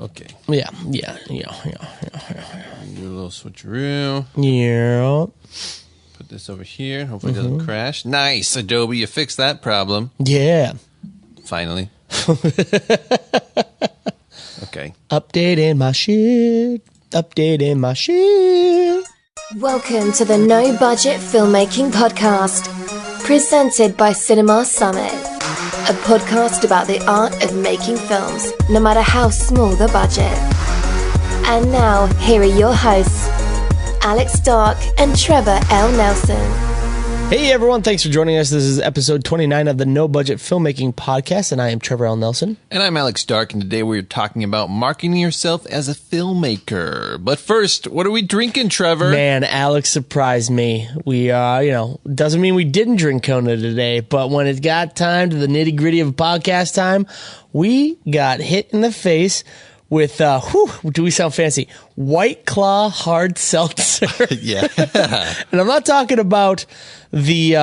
Okay. Yeah. Do a little switcheroo. Yeah. Put this over here. Hopefully it doesn't crash. Nice, Adobe. You fixed that problem. Yeah. Finally. Okay. Updating my shit. Welcome to the No Budget Filmmaking Podcast, presented by Cinema Summit, a podcast about the art of making films, no matter how small the budget. And now, here are your hosts, Alex Stark and Trevor L. Nelson. Hey everyone, thanks for joining us. This is episode 29 of the No Budget Filmmaking Podcast, and I am Trevor L. Nelson. And I'm Alex Stark, and today we're talking about marketing yourself as a filmmaker. But first, what are we drinking, Trevor? Man, Alex surprised me. We, doesn't mean we didn't drink Kona today, but when it got time to the nitty gritty of podcast time, we got hit in the face with, do we sound fancy? White Claw hard seltzer. Yeah. And I'm not talking about the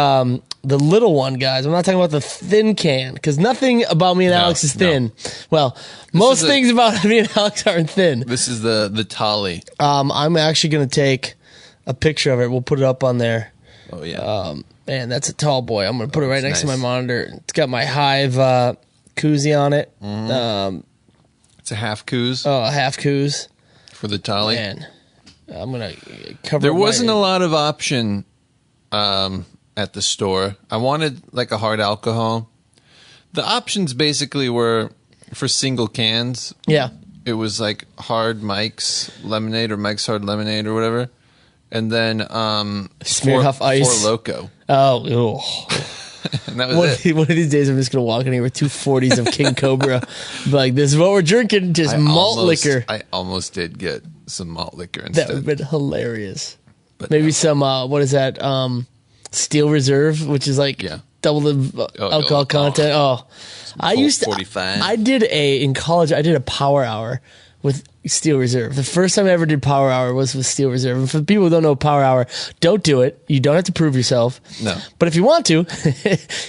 little one, guys. I'm not talking about the thin can, because nothing about me and Alex is thin. No. Well, most things about me and Alex aren't thin. This is the Tolly. I'm actually going to take a picture of it. We'll put it up on there. Oh, yeah. Man, that's a tall boy. I'm going to put it right next to my monitor. It's got my Hive koozie on it. Mm-hmm. It's a half coos. Oh, a half coos. For the Tolly. Man, I'm going to cover There wasn't a lot of option at the store. I wanted like a hard alcohol. The options basically were for single cans. Yeah. It was like hard Mike's lemonade or Mike's hard lemonade or whatever. And then Smirnoff Ice. Four Loko. Oh, And that was it. One of these days, I'm just going to walk in here with 2 40s of King Cobra. Be like, this is what we're drinking, just malt liquor. I almost did get some malt liquor instead. That would have been hilarious. But maybe some, what is that, Steel Reserve, which is like double the alcohol content. Oh, I used to, 45. In college, I did a power hour with Steel Reserve. The first time I ever did power hour was with Steel Reserve. And for the people who don't know power hour, don't do it. You don't have to prove yourself. No. But if you want to,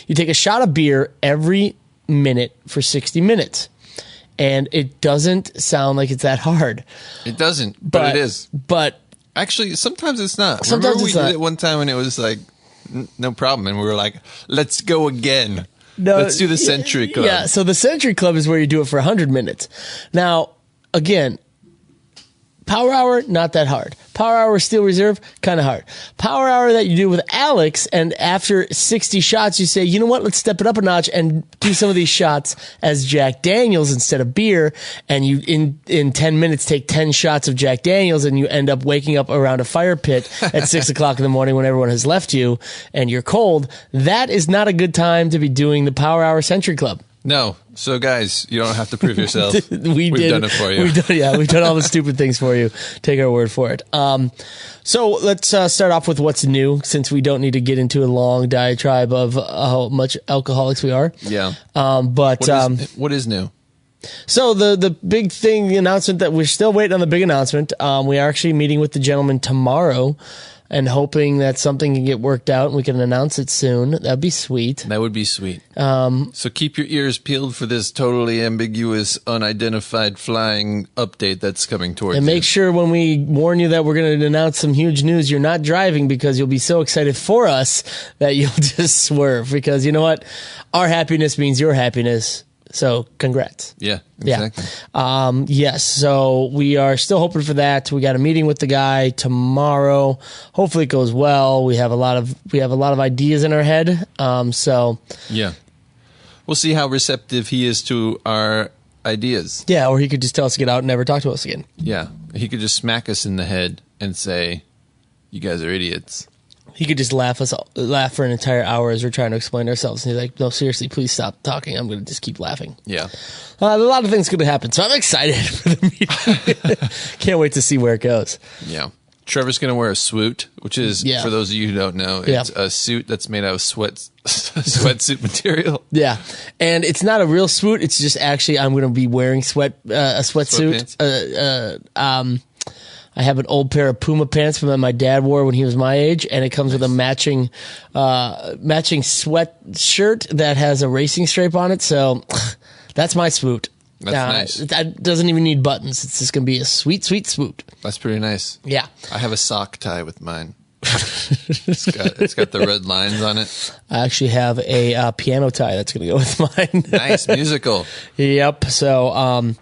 you take a shot of beer every minute for 60 minutes. And it doesn't sound like it's that hard. It doesn't, but it is. But actually, sometimes it's not. Sometimes Remember it's we not. did it one time and it was like, no problem. And we were like, let's go again. No, let's do the Century Club. Yeah, so the Century Club is where you do it for 100 minutes. Now, again, power hour, not that hard. Power hour Steel Reserve, kind of hard. Power hour that you do with Alex, and after 60 shots, you say, you know what, let's step it up a notch and do some of these shots as Jack Daniels instead of beer. And you, in 10 minutes, take 10 shots of Jack Daniels, and you end up waking up around a fire pit at 6 o'clock in the morning when everyone has left you and you're cold. That is not a good time to be doing the Power Hour Century Club. No. So, guys, you don't have to prove yourself. We've done it for you. We've done all the stupid things for you. Take our word for it. So let's start off with what's new, since we don't need to get into a long diatribe of how much alcoholics we are. Yeah. What is new? So the big thing, the announcement that we're still waiting on the big announcement. We are actually meeting with the gentleman tomorrow, and hoping that something can get worked out and we can announce it soon. That'd be sweet. That would be sweet. So keep your ears peeled for this totally ambiguous, unidentified flying update that's coming towards you. And make sure when we warn you that we're going to announce some huge news, you're not driving, because you'll be so excited for us that you'll just swerve. Because you know what? Our happiness means your happiness. So congrats. Yeah, exactly. Yeah. Yes. So we are still hoping for that. We got a meeting with the guy tomorrow. Hopefully it goes well. We have a lot of ideas in our head. Yeah, we'll see how receptive he is to our ideas. Yeah. Or he could just tell us to get out and never talk to us again. Yeah. He could just smack us in the head and say, you guys are idiots. He could just laugh for an entire hour as we're trying to explain ourselves. And he's like, no, seriously, please stop talking. I'm going to just keep laughing. Yeah. A lot of things could happen. So I'm excited for the meeting. Can't wait to see where it goes. Yeah. Trevor's going to wear a swoot, which is, for those of you who don't know, it's a suit that's made out of sweatsuit material. Yeah. And it's not a real swoot. It's just actually I'm going to be wearing a sweatsuit. I have an old pair of Puma pants from that my dad wore when he was my age, and it comes with a matching sweatshirt that has a racing stripe on it. So that's my swoot. That's nice. That doesn't even need buttons. It's just going to be a sweet, sweet swoot. That's pretty nice. Yeah. I have a sock tie with mine. It's got the red lines on it. I actually have a piano tie that's going to go with mine. Nice, musical. Yep. So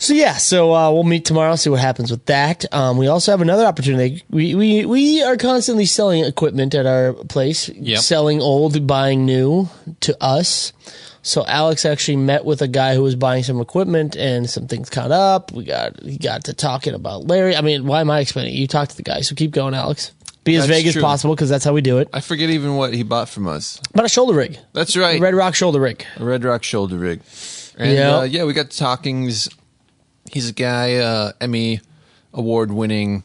we'll meet tomorrow, see what happens with that. We also have another opportunity. We are constantly selling equipment at our place, selling old, buying new to us. So Alex actually met with a guy who was buying some equipment, and some things caught up. He got to talking about Larry. I mean, why am I explaining it? You talked to the guy, so keep going, Alex. Be as vague as possible, because that's how we do it. I forget even what he bought from us. About a shoulder rig. That's right. A Red Rock shoulder rig. A Red Rock shoulder rig. And we got to talking. He's a guy, Emmy award-winning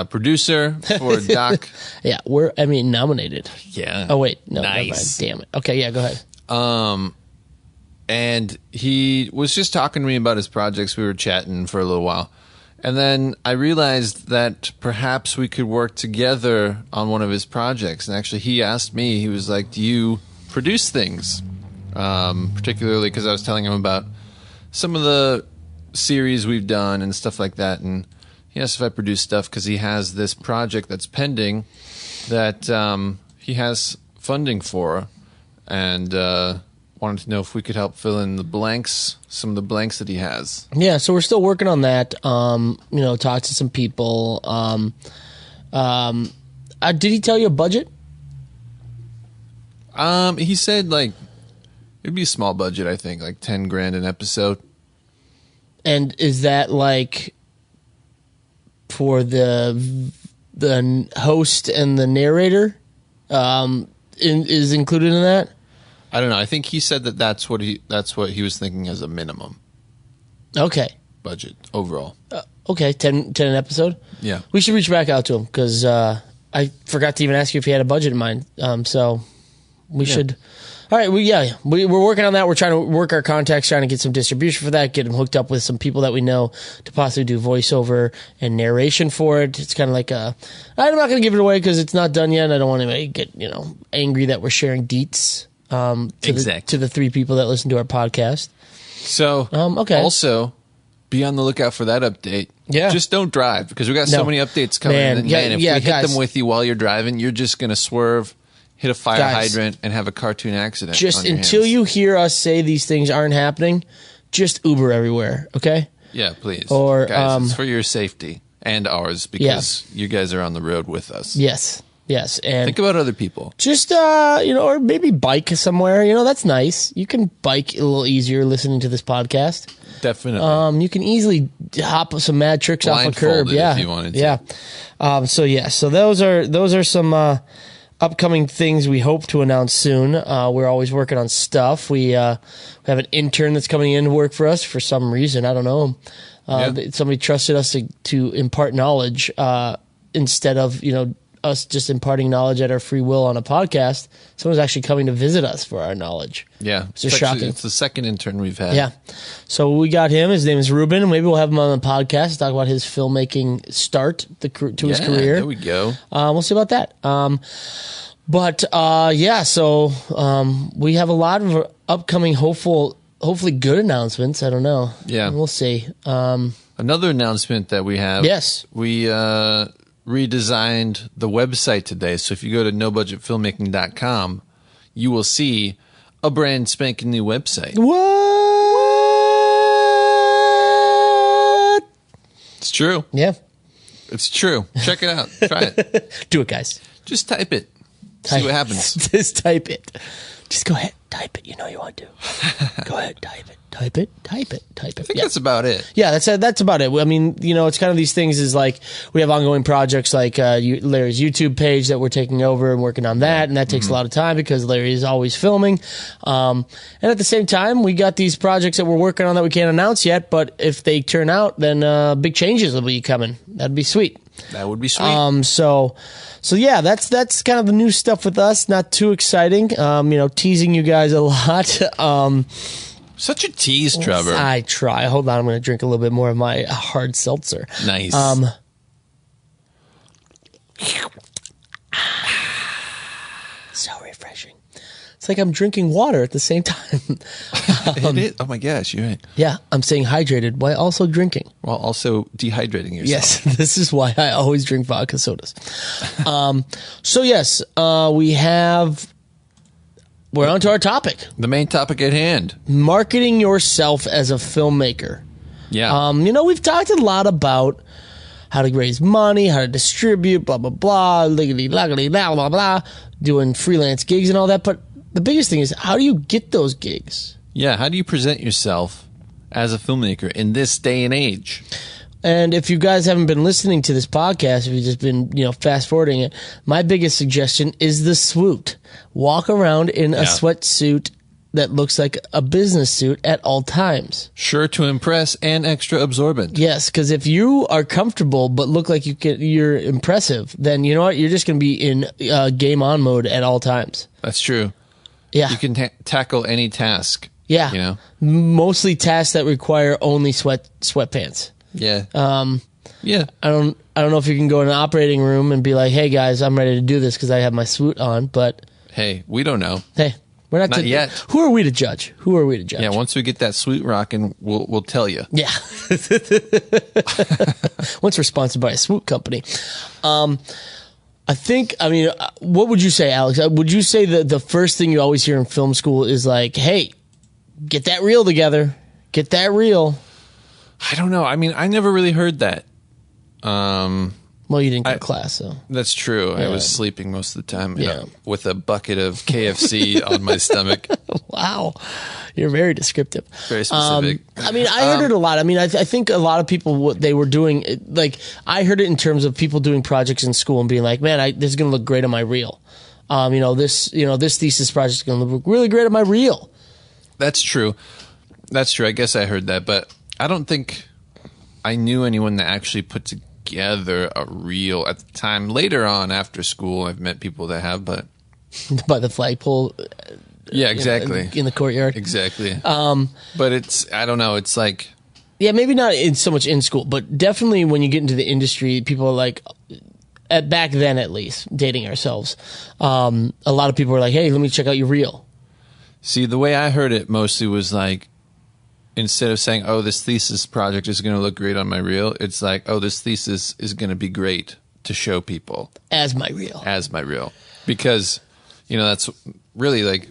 producer for Doc. Yeah, we're Emmy nominated. Yeah. Oh, wait. No, nice. Never mind. Damn it. Okay, yeah, go ahead. And he was just talking to me about his projects. We were chatting for a little while. And then I realized that perhaps we could work together on one of his projects. And actually, he asked me, he was like, do you produce things? Particularly because I was telling him about some of the series we've done and stuff like that. And he asked if I produce stuff because he has this project that's pending that he has funding for. And wanted to know if we could help fill in the blanks, some of the blanks that he has. Yeah, so we're still working on that. Talk to some people. Did he tell you a budget? He said it'd be a small budget, I think, like $10,000 an episode. And is that for the host and the narrator? Is included in that? I don't know. I think he said that's what he was thinking as a minimum. Okay. Budget overall. Okay, 10 an episode? Yeah. We should reach back out to him because I forgot to even ask you if he had a budget in mind. So we should. All right. We're working on that. We're trying to work our contacts, trying to get some distribution for that, get him hooked up with some people that we know to possibly do voiceover and narration for it. It's kind of like I'm not going to give it away because it's not done yet. And I don't want anybody to get angry that we're sharing deets. To the 3 people that listen to our podcast. So, okay. Also, be on the lookout for that update. Yeah. Just don't drive because we got so many updates coming. If we hit them with you while you're driving, you're just going to swerve, hit a fire hydrant, and have a cartoon accident. Just until you hear us say these things aren't happening, just Uber everywhere, okay? Yeah, please. Or guys, it's for your safety and ours because you guys are on the road with us. Yes, and think about other people. Just or maybe bike somewhere. That's nice. You can bike a little easier listening to this podcast. Definitely. You can easily hop some mad tricks off a curb. Yeah, if you wanted to. Yeah. So those are some upcoming things we hope to announce soon. We're always working on stuff. We have an intern that's coming in to work for us for some reason. I don't know. Somebody trusted us to impart knowledge instead of us just imparting knowledge at our free will on a podcast. Someone's actually coming to visit us for our knowledge. Yeah. It's just shocking. It's the second intern we've had. Yeah. So we got him. His name is Ruben. Maybe we'll have him on the podcast to talk about his filmmaking start to his career. There we go. We'll see about that. So we have a lot of upcoming hopefully good announcements. I don't know. Yeah. We'll see. Another announcement that we have. Yes. We redesigned the website today. So if you go to nobudgetfilmmaking.com, you will see a brand spanking new website. What? It's true. Yeah. It's true. Check it out. Try it. Do it, guys. Just type it. See what happens. Just type it. Just go ahead. Type it. You know you want to. Go ahead. Type it. Type it. Type it. Type it. I think that's about it. Yeah, that's about it. I mean, it's kind of these things is like we have ongoing projects like Larry's YouTube page that we're taking over and working on that. And that takes a lot of time because Larry is always filming. And at the same time, we got these projects that we're working on that we can't announce yet. But if they turn out, then big changes will be coming. That'd be sweet. That would be sweet. So yeah, that's kind of the new stuff with us. Not too exciting. Teasing you guys a lot. Such a tease, Trevor. I try. Hold on, I'm going to drink a little bit more of my hard seltzer. Nice. So refreshing. It's like I'm drinking water at the same time. It is. Oh my gosh, you're right. Yeah, I'm staying hydrated while also drinking. While also dehydrating yourself. Yes, this is why I always drink vodka sodas. So yes, we're on to our topic. The main topic at hand. Marketing yourself as a filmmaker. Yeah. We've talked a lot about how to raise money, how to distribute, blah, blah, blah, liggity, laggity, blah, blah, blah, doing freelance gigs and all that. But the biggest thing is, how do you get those gigs? Yeah, how do you present yourself as a filmmaker in this day and age? And if you guys haven't been listening to this podcast, if you've just been, fast forwarding it, my biggest suggestion is the swoot. Walk around in a sweatsuit that looks like a business suit at all times. Sure to impress and extra absorbent. Yes, because if you are comfortable but look like you're impressive, then you know what? You're just going to be in game on mode at all times. That's true. Yeah. You can tackle any task. Yeah. Mostly tasks that require only sweatpants. Yeah. Yeah. I don't know if you can go in an operating room and be like, "Hey guys, I'm ready to do this because I have my swoot on." But hey, we don't know. Hey, we're not yet. Who are we to judge? Yeah. Once we get that swoot rocking, we'll tell you. Yeah. Once we're sponsored by a swoot company. What would you say, Alex? Would you say that the first thing you always hear in film school is like, "Hey, get that reel together. Get that reel." I don't know. I mean, I never really heard that. Well, you didn't go to class, so. That's true. Yeah. I was sleeping most of the time with a bucket of KFC on my stomach. Wow. You're very descriptive. Very specific. I heard it a lot. I think a lot of people, what they were doing, I heard it in terms of people doing projects in school and being like, man, this is going to look great on my reel. This thesis project is going to look really great on my reel. That's true. I guess I heard that, but I don't think I knew anyone that actually put together a reel at the time. Later on, after school, I've met people that have, but by the flagpole. Yeah, exactly. In the courtyard. Exactly. But I don't know. It's like, yeah, maybe not so much in school, but definitely when you get into the industry, people are like, back then at least, dating ourselves. A lot of people were like, "Hey, let me check out your reel." See, the way I heard it mostly was like, instead of saying, "Oh, this thesis project is going to look great on my reel," it's like, "Oh, this thesis is going to be great to show people as my reel." Because, that's really like,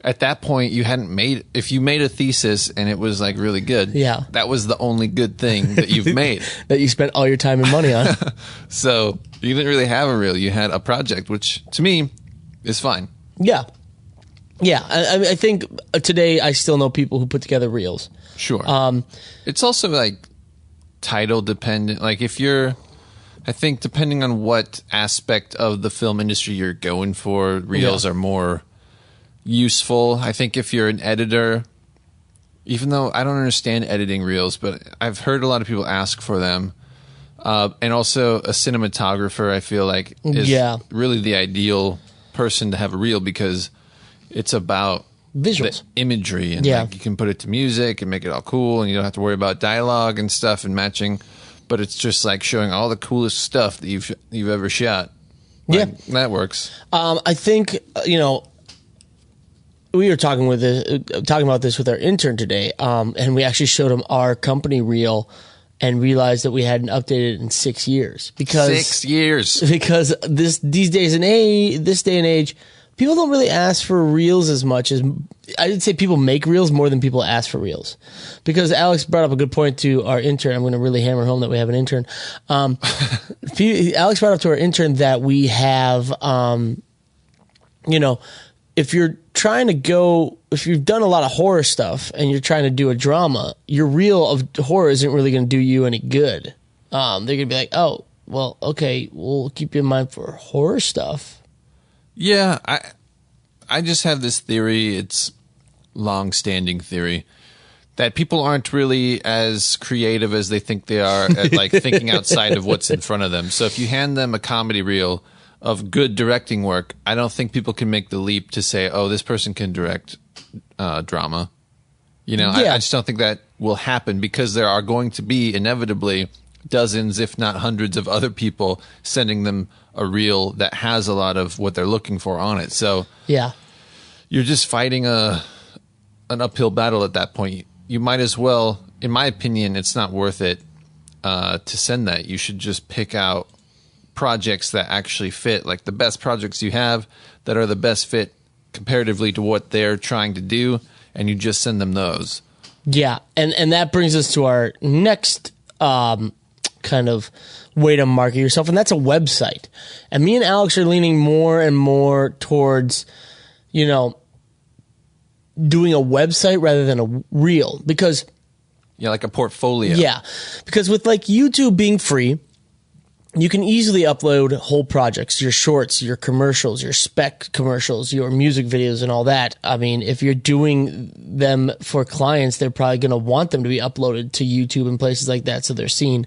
at that point, if you made a thesis and it was like really good, that was the only good thing that you've made. That you spent all your time and money on. So you didn't really have a reel. You had a project, which to me is fine. Yeah. Yeah, I think today I still know people who put together reels. Sure. It's also like title dependent. Like I think depending on what aspect of the film industry you're going for, reels are more useful. I think if you're an editor, even though I don't understand editing reels, but I've heard a lot of people ask for them. And also a cinematographer, I feel like, is really the ideal person to have a reel because it's about visuals, the imagery, and like you can put it to music and make it all cool, and you don't have to worry about dialogue and stuff and matching. But it's just like showing all the coolest stuff that you've ever shot. Like, that works. I think we were talking about this with our intern today, and we actually showed him our company reel and realized that we hadn't updated it in 6 years because 6 years because this day and age. People don't really ask for reels as much as I'd say people make reels more than people ask for reels. Because Alex brought up a good point to our intern. I'm going to really hammer home that we have an intern. Alex brought up to our intern that we have, if you're if you've done a lot of horror stuff and you're trying to do a drama, your reel of horror isn't really going to do you any good. They're going to be like, "Oh, well, okay, we'll keep you in mind for horror stuff." Yeah, I just have this theory, it's long-standing theory, that people aren't really as creative as they think they are at like thinking outside of what's in front of them. So if you hand them a comedy reel of good directing work, I don't think people can make the leap to say, "Oh, this person can direct drama." I just don't think that will happen because there are going to be inevitably dozens, if not hundreds of other people sending them a reel that has a lot of what they're looking for on it. So, you're just fighting an uphill battle at that point. You might as well, in my opinion, it's not worth it to send that. You should just pick out projects that actually fit, like the best projects you have that are the best fit comparatively to what they're trying to do, and you just send them those. Yeah, and that brings us to our next kind of way to market yourself, and that's a website. And me and Alex are leaning more and more towards, doing a website rather than a reel, because like a portfolio. Yeah, because with like YouTube being free, you can easily upload whole projects, your shorts, your commercials, your spec commercials, your music videos, and all that. I mean, if you're doing them for clients, they're probably going to want them to be uploaded to YouTube and places like that so they're seen.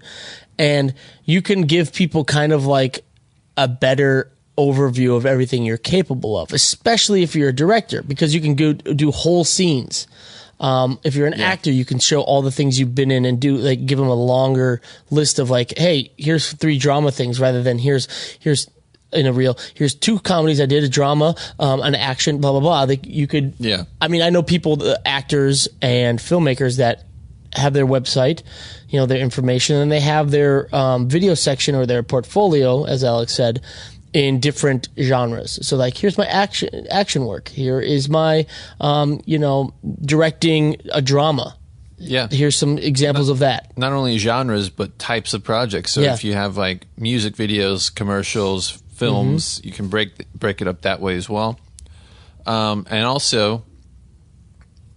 And you can give people kind of like a better overview of everything you're capable of, especially if you're a director, because you can go do whole scenes. If you're an actor, you can show all the things you've been in and do like give them a longer list of like, hey, here's 3 drama things rather than here's in a reel. Here's 2 comedies I did, a drama, an action, blah blah blah. Like you could. Yeah. I mean, I know people, actors and filmmakers that have their website, their information, and they have their video section or their portfolio, as Alex said, in different genres. So like, here's my action work. Here is my, directing a drama. Yeah. Here's some examples of that. Not only genres, but types of projects. So if you have like music videos, commercials, films, you can break it up that way as well. And also,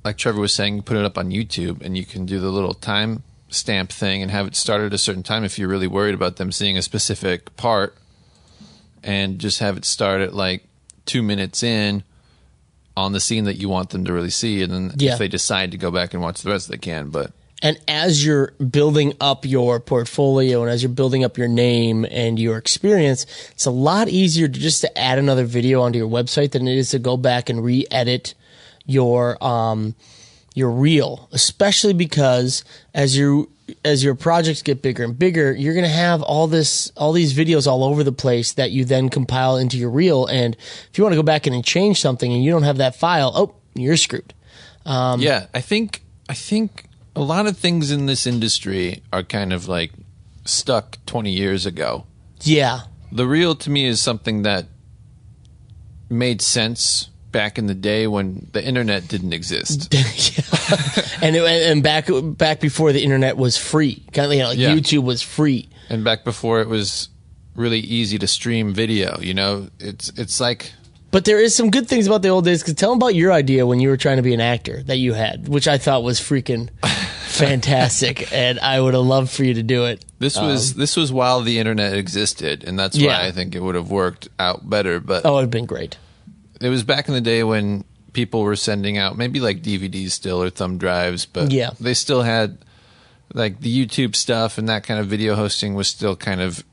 like Trevor was saying, you put it up on YouTube and you can do the little time stamp thing and have it start at a certain time if you're really worried about them seeing a specific part, and just have it start at like 2 minutes in on the scene that you want them to really see. And then if they decide to go back and watch the rest, they can. And as you're building up your portfolio and as you're building up your name and your experience, it's a lot easier just to add another video onto your website than it is to go back and re-edit your reel, especially because as your projects get bigger and bigger, you're going to have all these videos all over the place that you then compile into your reel. And if you want to go back in and change something and you don't have that file, you're screwed. I think a lot of things in this industry are kind of like stuck 20 years ago. Yeah. The reel to me is something that made sense back in the day when the internet didn't exist. and back before the internet was free. Kind of YouTube was free. And back before it was really easy to stream video, it's like. But there is some good things about the old days. Cause tell them about your idea when you were trying to be an actor that you had, which I thought was freaking fantastic, and I would have loved for you to do it. This was while the internet existed, and that's why I think it would have worked out better. But it would have been great. It was back in the day when people were sending out maybe like DVDs still or thumb drives, but they still had like the YouTube stuff, and that kind of video hosting was still kind of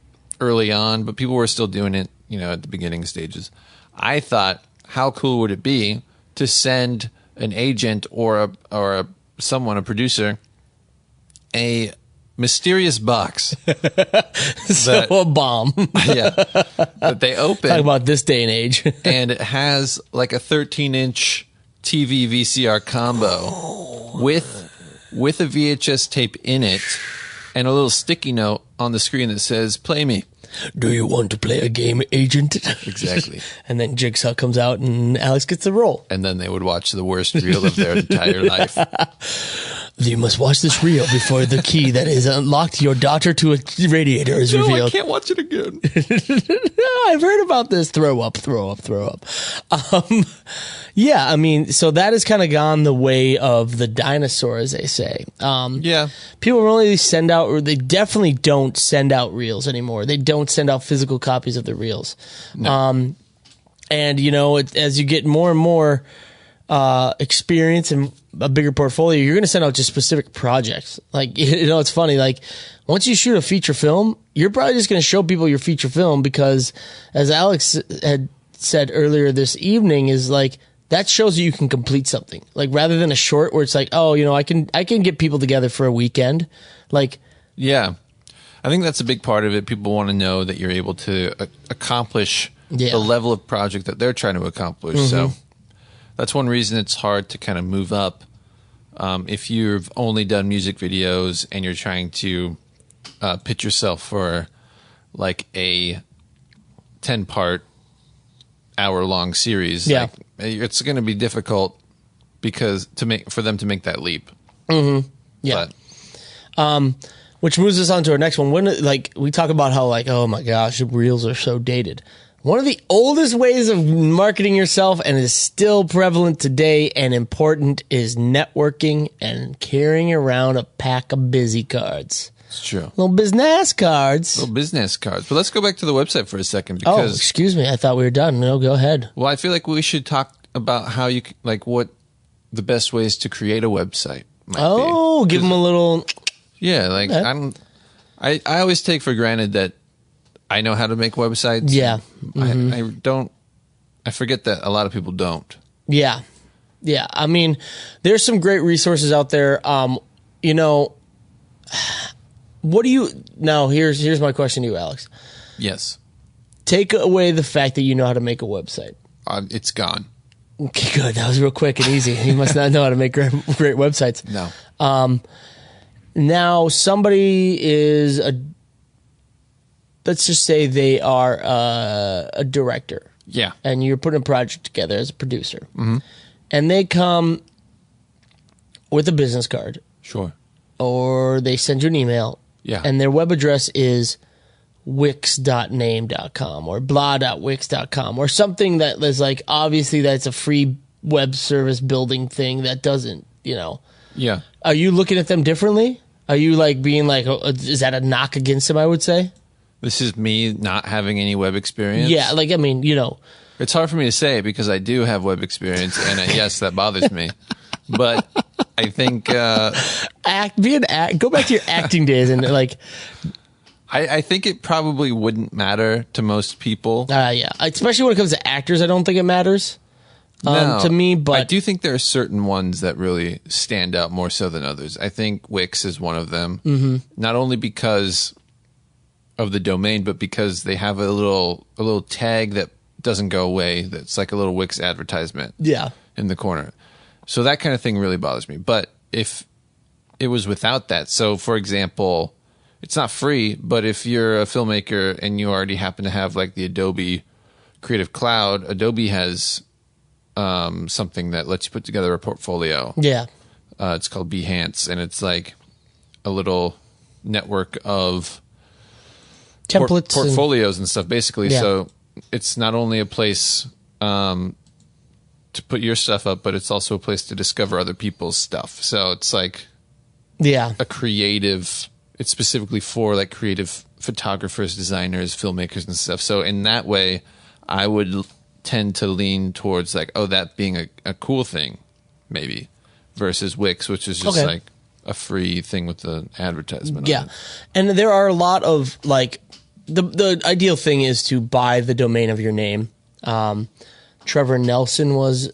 early on, but people were still doing it, at the beginning stages. I thought, how cool would it be to send an agent or a producer, a mysterious box. So a bomb. That they open. Talk about this day and age. And it has like a 13-inch TV VCR combo with a VHS tape in it and a little sticky note on the screen that says, "Play me. Do you want to play a game, agent?" Exactly. And then Jigsaw comes out and Alex gets the role. And then they would watch the worst reel of their entire life. You must watch this reel before the key that is unlocked your daughter to a radiator is revealed. I can't watch it again. I've heard about this. Throw up. Yeah, I mean, so that has kind of gone the way of the dinosaur, as they say. People really send out, or they definitely don't send out reels anymore. They don't send out physical copies of the reels. No. And, as you get more and more experience and a bigger portfolio, you're going to send out just specific projects. Like, it's funny, like, once you shoot a feature film, you're probably just going to show people your feature film because, as Alex had said earlier this evening, is like, that shows you can complete something. Like, rather than a short where it's like, I can get people together for a weekend. Like, yeah, I think that's a big part of it. People want to know that you're able to accomplish the level of project that they're trying to accomplish. Mm-hmm. So that's one reason it's hard to kind of move up. If you've only done music videos and you're trying to pitch yourself for like a 10-part hour-long series, Yeah. like, it's going to be difficult for them to make that leap. Yeah. But, Which moves us on to our next one. When, like, we talk about how, like, oh my gosh, reels are so dated. One of the oldest ways of marketing yourself and is still prevalent today and important is networking and carrying around a pack of busy cards. it's true. Little business cards. Little business cards. But let's go back to the website for a second Oh, because, excuse me. I thought we were done. No, go ahead. well, I feel like we should talk about how what the best ways to create a website might Oh, be. give them a little. Yeah, like Okay. I always take for granted that I know how to make websites. Yeah. I forget that a lot of people don't. Yeah. Yeah. I mean, there's some great resources out there. You know, what do you now? Here's my question to you, Alex. Yes, Take away the fact that you know how to make a website. it's gone. Okay, good. That was real quick and easy. You must not know how to make great websites. No. Now, somebody is let's just say they are a director, Yeah. and you're putting a project together as a producer, and they come with a business card, Sure. or they send you an email, Yeah. and their web address is wix.name.com or blah.wix.com or something that is like, obviously that's a free web service building thing that doesn't, Yeah. Are you looking at them differently? Are you like being like, oh, is that a knock against them, I would say? This is me not having any web experience. Yeah, like, I mean, It's hard for me to say because I do have web experience, and yes, that bothers me. But I think go back to your acting days and like, I think it probably wouldn't matter to most people. yeah, especially when it comes to actors, I don't think it matters No, to me, but I do think there are certain ones that really stand out more so than others. I think Wix is one of them. Mm-hmm. Not only because of the domain, but because they have a little tag that doesn't go away. That's like a little Wix advertisement. yeah, In the corner. So that kind of thing really bothers me. But if it was without that, so for example, it's not free, but if you're a filmmaker and you already happen to have like the Adobe Creative Cloud, Adobe has something that lets you put together a portfolio. yeah, It's called Behance, and it's like a little network of templates, portfolios and stuff, basically. Yeah. So it's not only a place to put your stuff up, but it's also a place to discover other people's stuff. So it's like yeah, it's specifically for like creative photographers, designers, filmmakers and stuff. So in that way, I would tend to lean towards like, oh, that being a cool thing, maybe, versus Wix, which is just Okay. like a free thing with the advertisement. yeah. on it. And there are a lot of like, the ideal thing is to buy the domain of your name. Trevor Nelson was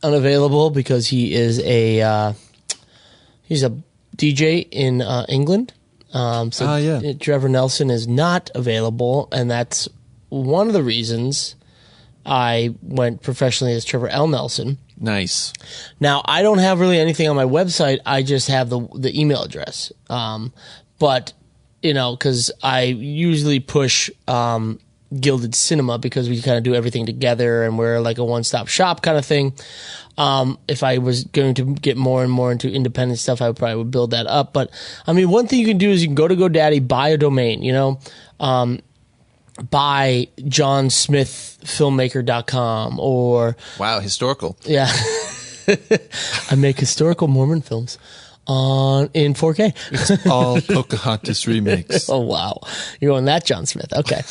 unavailable because he is he's a DJ in England. Yeah. Trevor Nelson is not available, and that's one of the reasons I went professionally as Trevor L. Nelson. Nice. Now, I don't have really anything on my website. I just have the email address. But, because I usually push Gilded Cinema because we kind of do everything together and we're like a one-stop shop kind of thing. If I was going to get more and more into independent stuff, I would build that up. But, I mean, one thing you can do is you can go to GoDaddy, buy a domain, buy johnsmithfilmmaker.com or Wow, historical. yeah. I make historical Mormon films in 4K. It's all Pocahontas remakes. Oh wow, you're going that John Smith. Okay,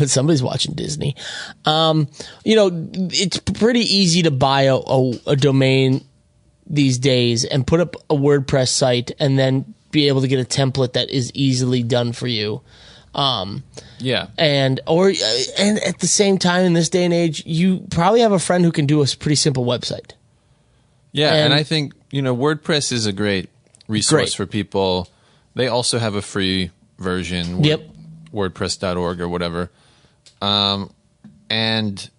somebody's watching Disney. It's pretty easy to buy a domain these days and put up a WordPress site and then be able to get a template that is easily done for you. Yeah. And at the same time, in this day and age, you probably have a friend who can do a pretty simple website. Yeah, And- and I think, WordPress is a great resource for people. They also have a free version, Yep. WordPress.org or whatever. And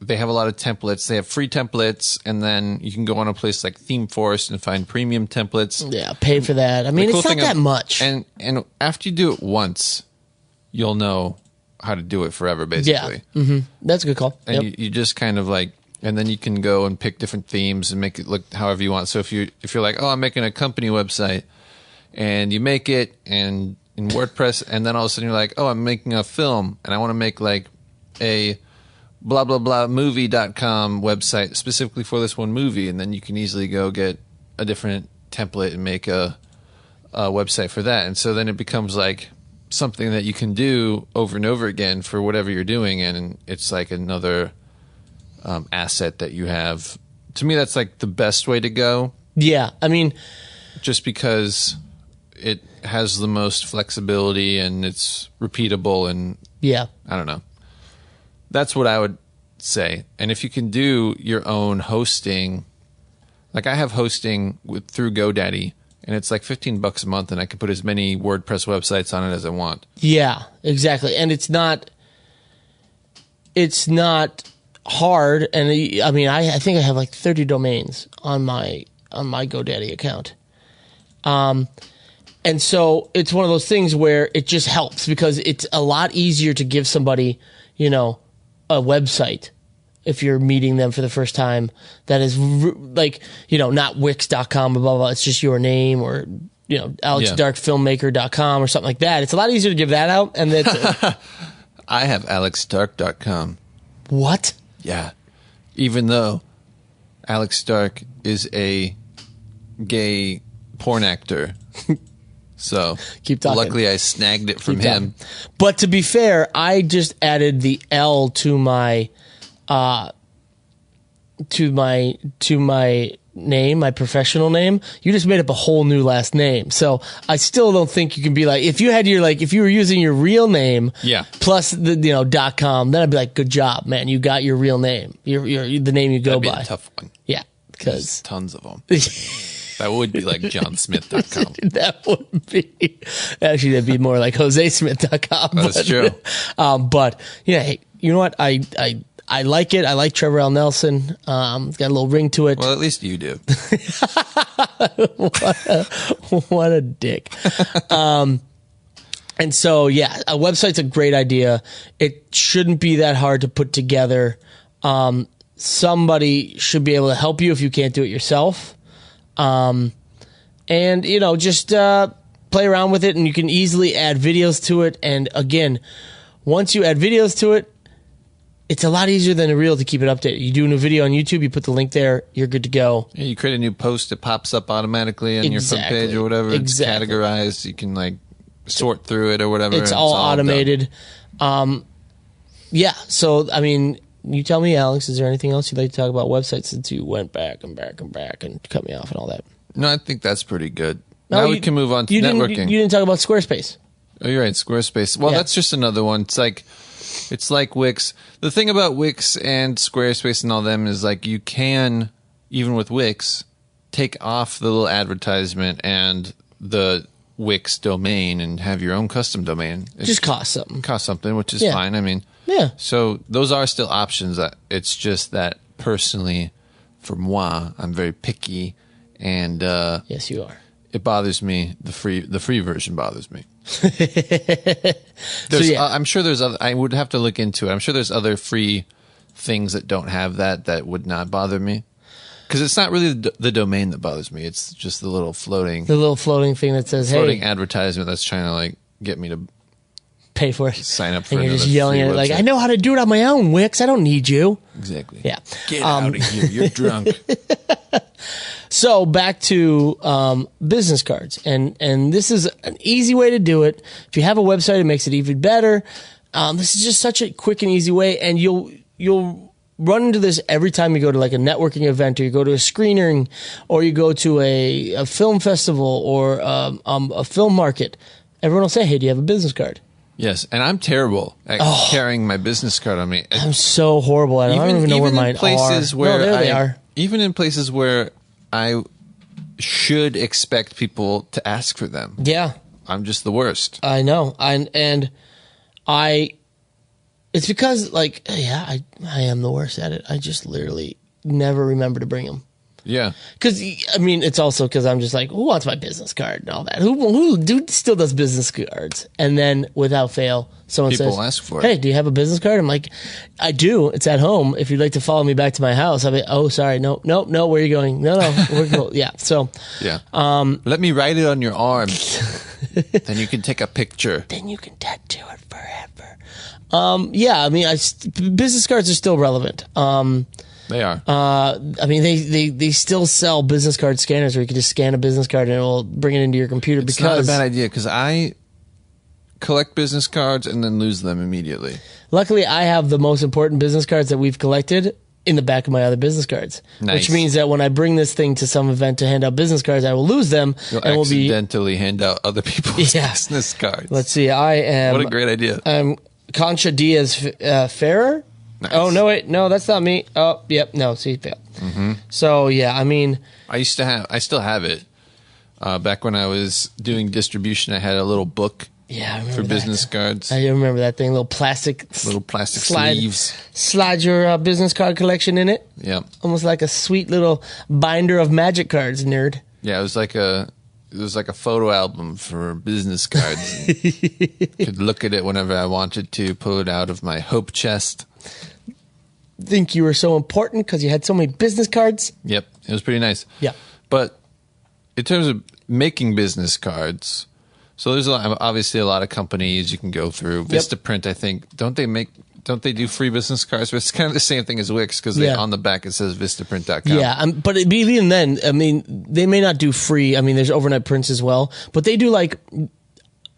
they have a lot of templates. They have free templates, and then you can go on a place like ThemeForest and find premium templates. Yeah, pay for that. I mean, The cool it's not thing that much. And after you do it once, you'll know how to do it forever, basically. That's a good call. And Yep. you just kind of like, and then you can go and pick different themes and make it look however you want. So if you're like, oh, I'm making a company website, and you make it and in WordPress, and then all of a sudden you're like, oh, I'm making a film, and I want to make like a blah blah blah movie.com website specifically for this one movie, and then you can easily go get a different template and make a website for that. And so then it becomes like something that you can do over and over again for whatever you're doing, and it's like another asset that you have. To me, that's like the best way to go, Yeah, I mean, just because it has the most flexibility and it's repeatable, and yeah. I don't know. That's what I would say. And if you can do your own hosting, like I have hosting through GoDaddy, and it's like $15 a month, and I can put as many WordPress websites on it as I want. Yeah, exactly. And it's not hard. And I mean, I think I have like 30 domains on my GoDaddy account. And so it's one of those things where it just helps because it's a lot easier to give somebody, a website if you're meeting them for the first time that is like, not Wix.com, blah, blah, blah. It's just your name or, AlexDarkFilmmaker.com or something like that. It's a lot easier to give that out. And that's I have AlexDark.com. What? Yeah. Even though Alex Dark is a gay porn actor. So Keep talking. luckily I snagged it from Keep him. talking. But to be fair, I just added the L to my name, my professional name. You just made up a whole new last name. So I still don't think you can be like, if you were using your real name, Yeah. plus the .com, then I'd be like, good job, man. You got your real name. Your the name you go That'd be by. a tough one. Yeah, There's because tons of them. That would be like johnsmith.com. that would be actually that'd be more like josesmith.com. That's true. But yeah, hey, you know what? I like it. I like Trevor L. Nelson. It's got a little ring to it. Well, at least you do. What a dick. And so, yeah, a website's a great idea. It shouldn't be that hard to put together. Somebody should be able to help you if you can't do it yourself. And, just play around with it, and you can easily add videos to it. And again, once you add videos to it, it's a lot easier than a reel to keep it updated. You do a new video on YouTube, you put the link there, you're good to go. Yeah, you create a new post, it pops up automatically on your front page or whatever. Exactly. It's categorized. You can like sort through it or whatever. It's all automated. done. Yeah. So, I mean, you tell me, Alex, is there anything else you'd like to talk about websites since you went back and back and back and cut me off and all that? No, I think that's pretty good. No, Now we can move on to networking. You didn't talk about Squarespace. Oh, you're right. Squarespace. Well, Yeah. that's just another one. It's like Wix. The thing about Wix and Squarespace and all them is like you can, even with Wix, take off the little advertisement and the Wix domain and have your own custom domain. It Just cost something. costs something, which is Yeah. fine. I mean, Yeah. so those are still options. It's just that personally, for moi, I'm very picky, and Yes, you are. it bothers me. The free version bothers me. yeah. I'm sure there's other. I would have to look into it. I'm sure there's other free things that don't have that would not bother me. Because it's not really the domain that bothers me. It's just the little floating The little floating thing that says, floating hey, advertisement that's trying to like get me to pay for it. sign up for And you're another just yelling free at it like, website. I know how to do it on my own, Wix. I don't need you. Exactly. Yeah. Get out of here. You're drunk. So back to business cards, and this is an easy way to do it. If you have a website, it makes it even better. This is just such a quick and easy way, and you'll run into this every time you go to like a networking event, or you go to a screening, or you go to a film festival or a film market. Everyone will say, "Hey, do you have a business card?" Yes, and I'm terrible at carrying my business card on me. I'm so horrible at it. I don't even know where mine are. Where No, there they are. Even in places where I should expect people to ask for them. Yeah. I'm just the worst. I know. I It's because, like, yeah, I am the worst at it. I just literally never remember to bring them. Yeah. Because, I mean, it's also because I'm just like, who wants my business card and all that? Who still does business cards? And then, without fail, someone People says, ask for it. hey, do you have a business card? I'm like, I do. It's at home. If you'd like to follow me back to my house, I'll be, oh, sorry. No, where are you going? No, we're cool. Yeah, so. Yeah. Let me write it on your arm. Then you can take a picture. Then you can tattoo it forever. Yeah, I mean, business cards are still relevant. They are. I mean, they still sell business card scanners where you can just scan a business card and it will bring it into your computer. It's not a bad idea because I collect business cards and then lose them immediately. Luckily, I have the most important business cards that we've collected in the back of my other business cards, Nice. which means that when I bring this thing to some event to hand out business cards, I will lose them. You'll and will be. accidentally hand out other people's Yeah. business cards. Let's see. I am. What a great idea. Concha Diaz Ferrer. Nice. Oh no! Wait, no, that's not me. Oh, yep, no. See, failed. Mm-hmm. So yeah, I mean, I still have it. Back when I was doing distribution, I had a little book yeah, I remember for that. business cards. I remember that thing. Little plastic Sleeves. Slide your business card collection in it. Yeah. Almost like a sweet little binder of magic cards, nerd. Yeah, it was like a photo album for business cards. Could look at it whenever I wanted to, pull it out of my hope chest. Think you were so important because you had so many business cards. Yep, it was pretty nice. Yeah. But in terms of making business cards, so there's obviously a lot of companies you can go through. Vistaprint, I think, don't they do free business cards? But it's kind of the same thing as Wix because on the back it says Vistaprint.com. Yeah, but even then, I mean, they may not do free. I mean, there's overnight prints as well, but they do like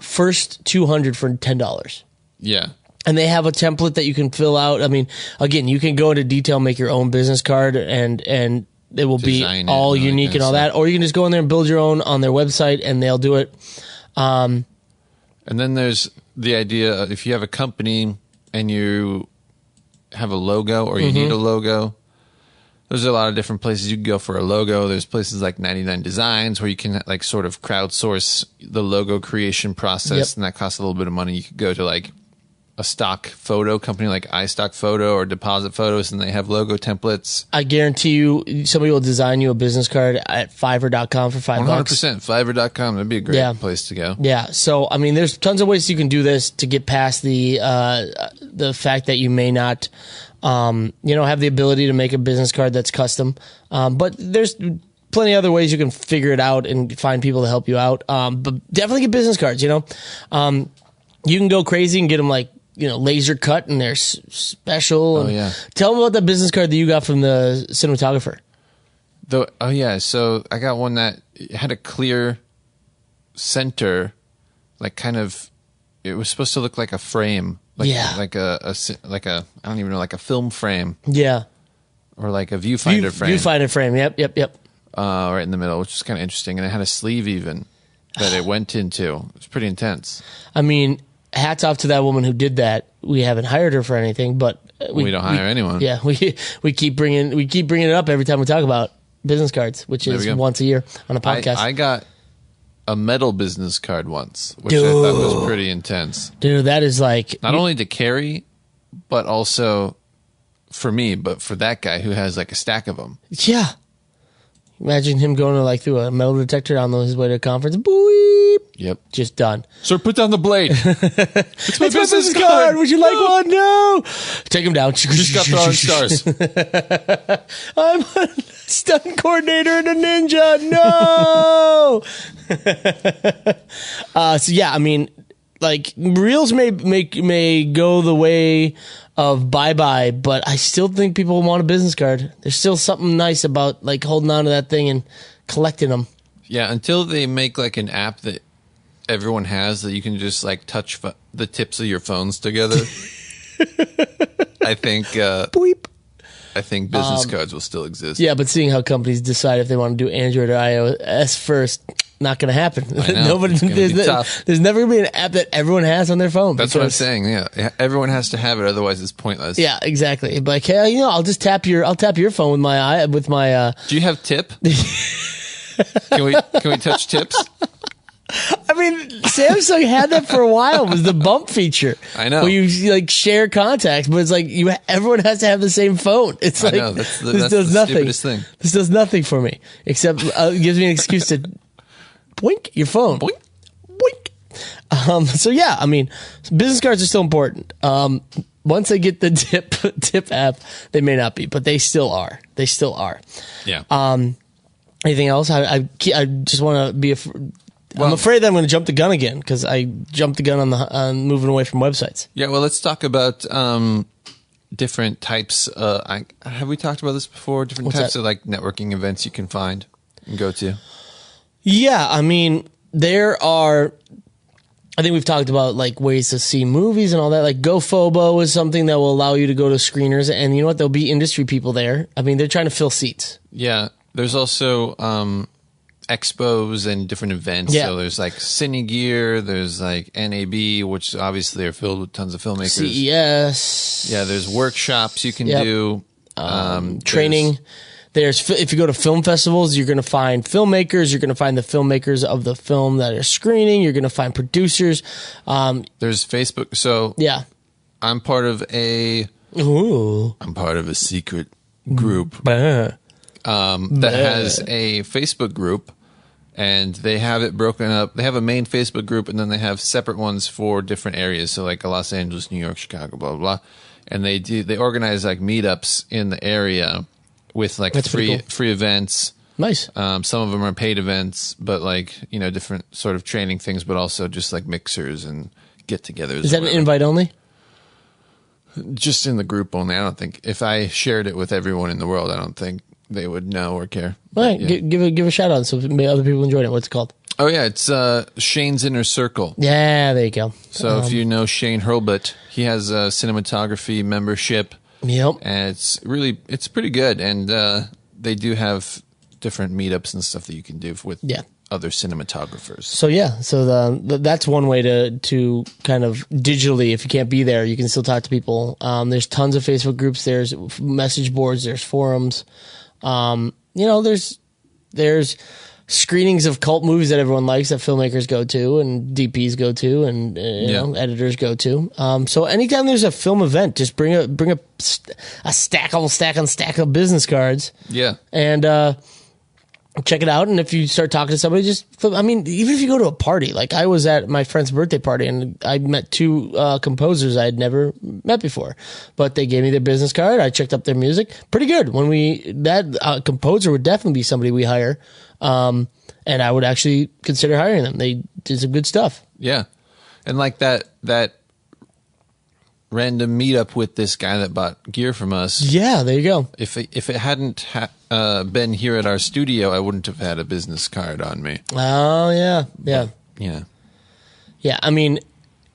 first 200 for $10. Yeah. And they have a template that you can fill out. I mean, again, you can go into detail, make your own business card, and it will Design be all it and unique that and all kind of that. Or you can just go in there and build your own on their website, and they'll do it. And then there's the idea of if you have a company and you have a logo or you need a logo, there's a lot of different places you can go for a logo. There's places like 99 Designs where you can like sort of crowdsource the logo creation process, and that costs a little bit of money. You could go to like a stock photo company like iStock Photo or Deposit Photos, and they have logo templates. I guarantee you, somebody will design you a business card at Fiverr.com for $5. 100%. Fiverr.com. That'd be a great place to go. Yeah. So, I mean, there's tons of ways you can do this to get past the fact that you may not, have the ability to make a business card that's custom. But there's plenty of other ways you can figure it out and find people to help you out. But definitely get business cards, you can go crazy and get them like, laser cut and they're special. Oh, yeah. Tell them about that business card that you got from the cinematographer. So I got one that had a clear center, like kind of, it was supposed to look like a frame. Like a I don't even know, like a film frame. Yeah. Or like a viewfinder frame. Viewfinder frame, yep. Right in the middle, which is kind of interesting. And it had a sleeve even that it went into. It was pretty intense. I mean, hats off to that woman who did that. We haven't hired her for anything, but we don't hire anyone. Yeah, we keep bringing it up every time we talk about business cards, which is once a year on a podcast. I got a metal business card once, which I thought was pretty intense. Dude, that is like not only to carry, but also for me, but for that guy who has like a stack of them. Yeah. Imagine him going to through a metal detector on his way to a conference. Boop. Yep. Just done. Sir, put down the blade. It's my business card. Would you like one? No. Take him down. Just got throwing stars. I'm a stunt coordinator and a ninja. No. So yeah, I mean, like reels may go the way of bye-bye, but I still think people want a business card. There's still something nice about like holding on to that thing and collecting them. Yeah, until they make like an app that everyone has that you can just like touch the tips of your phones together. I think Boop. I think business cards will still exist. Yeah, but seeing how companies decide if they want to do Android or iOS first, not going to happen. Nobody. There's never going to be an app that everyone has on their phone. That's what I'm saying. Yeah, everyone has to have it, otherwise it's pointless. Yeah, exactly. But like, hey, I'll just tap your phone with my Do you have tip? Can we touch tips? I mean, Samsung had that for a while. It was the bump feature. I know. Where you like share contacts, but it's like everyone has to have the same phone. It's like know, this that's does the nothing. stupidest thing. This does nothing for me except it gives me an excuse to boink your phone. Boink. Boink. So yeah, I mean, business cards are still important. Once they get the tip app, they may not be, but they still are. They still are. Yeah. Anything else? I just want to be. I'm afraid that I'm going to jump the gun again because I jumped the gun on moving away from websites. Yeah. Well, let's talk about different types. Have we talked about this before? Different What's types that? of like networking events you can find and go to. Yeah, I mean, there are. I think we've talked about like ways to see movies and all that. Like GoFobo is something that will allow you to go to screeners, and you know what? There'll be industry people there. I mean, they're trying to fill seats. Yeah. There's also expos and different events. Yeah. So there's like Cine Gear. There's like NAB, which obviously are filled with tons of filmmakers. CES. Yeah. There's workshops you can Yep. do. Training. There's if you go to film festivals, you're going to find filmmakers. You're going to find the filmmakers of the film that are screening. You're going to find producers. There's Facebook. So Yeah. I'm part of a secret group Bah. that has a Facebook group, and they have it broken up. They have a main Facebook group, and then they have separate ones for different areas. So like Los Angeles, New York, Chicago, blah blah blah. And they organize like meetups in the area with like That's pretty cool. free events. Nice. Some of them are paid events, but like different sort of training things, but also just like mixers and get-togethers. Is that an invite only? Just in the group only. I don't think if I shared it with everyone in the world, I don't think they would know or care. All right, But, yeah. give a shout out so maybe other people enjoyed it. What's it called? Oh yeah, it's Shane's Inner Circle. Yeah, there you go. So if you know Shane Hurlbut, he has a cinematography membership, Yep. and it's pretty good. And they do have different meetups and stuff that you can do with Yeah. other cinematographers. So yeah, so that's one way to kind of digitally, if you can't be there, you can still talk to people. There's tons of Facebook groups. There's message boards. There's forums. There's screenings of cult movies that everyone likes that filmmakers go to and DPs go to and editors go to. So anytime there's a film event, just bring a stack of business cards. Yeah. And check it out. And if you start talking to somebody, even if you go to a party, like I was at my friend's birthday party and I met two composers I had never met before, but they gave me their business card. I checked up their music. Pretty good. That composer would definitely be somebody we hire. And I would actually consider hiring them. They did some good stuff. Yeah. And like that random meetup with this guy that bought gear from us. Yeah, there you go. If it hadn't been here at our studio, I wouldn't have had a business card on me. Oh, yeah. Yeah. Yeah. Yeah. I mean,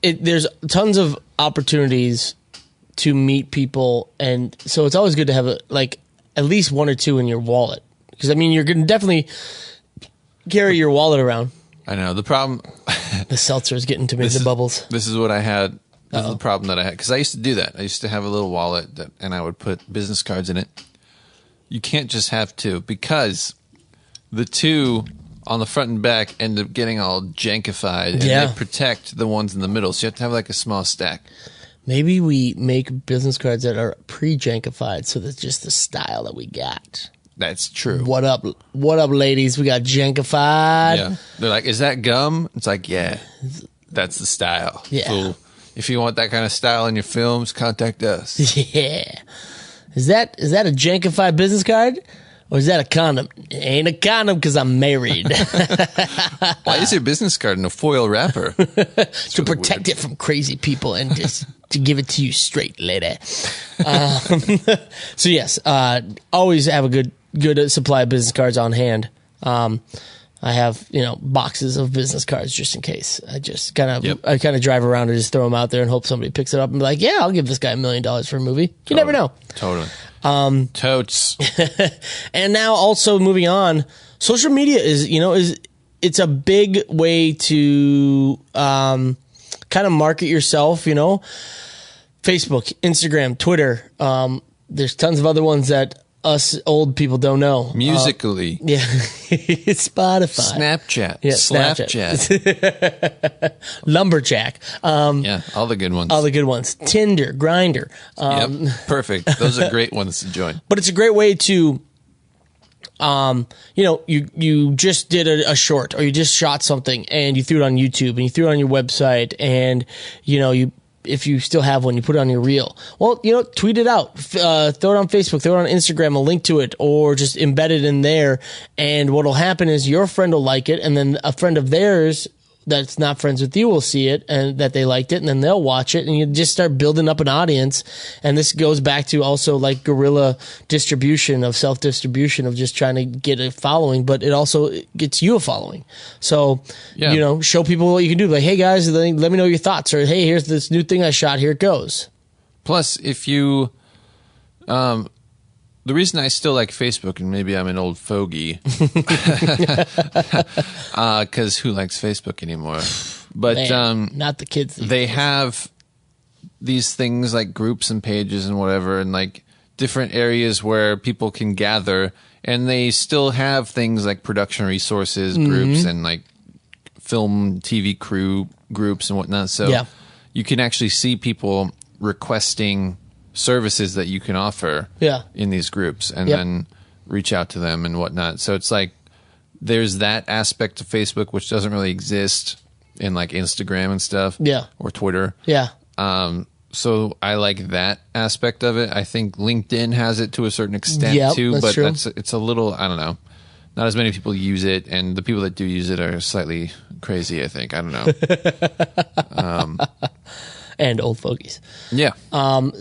there's tons of opportunities to meet people. And so it's always good to have at least one or two in your wallet. Because, I mean, you're going to definitely carry your wallet around. I know. The problem... The seltzer is getting to me, the bubbles. This is what I had. This is the problem that I had. Because I used to do that. I used to have a little wallet, and I would put business cards in it. You can't just have two, because the two on the front and back end up getting all jankified, and Yeah. they protect the ones in the middle. So you have to have like a small stack. Maybe we make business cards that are pre-jankified, so that's just the style that we got. That's true. What up, ladies? We got jankified. Yeah. They're like, is that gum? It's like, yeah, that's the style. Yeah. Fool. If you want that kind of style in your films, contact us. Yeah. Is that a jankified business card? Or is that a condom? It ain't a condom because I'm married. Why is your business card in a foil wrapper? To protect it from crazy people and just to give it to you straight, lady. So yes, always have a good supply of business cards on hand. I have, boxes of business cards just in case. I just kind of drive around and just throw them out there and hope somebody picks it up and be like, yeah, I'll give this guy $1 million for a movie. You never know. Totally. Totes. And now also moving on, social media it's a big way to kind of market yourself, Facebook, Instagram, Twitter. There's tons of other ones that us old people don't know. Musically. Yeah. Spotify. Snapchat. Yeah, Slapchat. Lumberjack. Yeah, all the good ones. All the good ones. Tinder, Grindr. Yep, perfect. Those are great ones to join. But it's a great way to, you just did a short, or you just shot something and you threw it on YouTube and you threw it on your website, and if you still have one, you put it on your reel. Well, tweet it out, throw it on Facebook, throw it on Instagram, a link to it, or just embed it in there. And what'll happen is your friend will like it, and then a friend of theirs that's not friends with you will see it and that they liked it, and then they'll watch it, and you just start building up an audience. And this goes back to also like guerrilla distribution, of self-distribution, of just trying to get a following, but it also gets you a following. So, show people what you can do. Like, hey guys, let me know your thoughts, or hey, here's this new thing I shot, here it goes. Plus, if you, the reason I still like Facebook, and maybe I'm an old fogey, because who likes Facebook anymore? But Man, not the kids. They have these things like groups and pages and whatever, and like different areas where people can gather, and they still have things like production resources groups and like film, TV crew groups and whatnot. So you can actually see people requesting services that you can offer in these groups, and then reach out to them and whatnot. So it's like there's that aspect of Facebook which doesn't really exist in like Instagram and stuff, or Twitter. So I like that aspect of it. I think LinkedIn has it to a certain extent too, but it's a little, I don't know. Not as many people use it, and the people that do use it are slightly crazy, I think. I don't know. And old fogies. Yeah.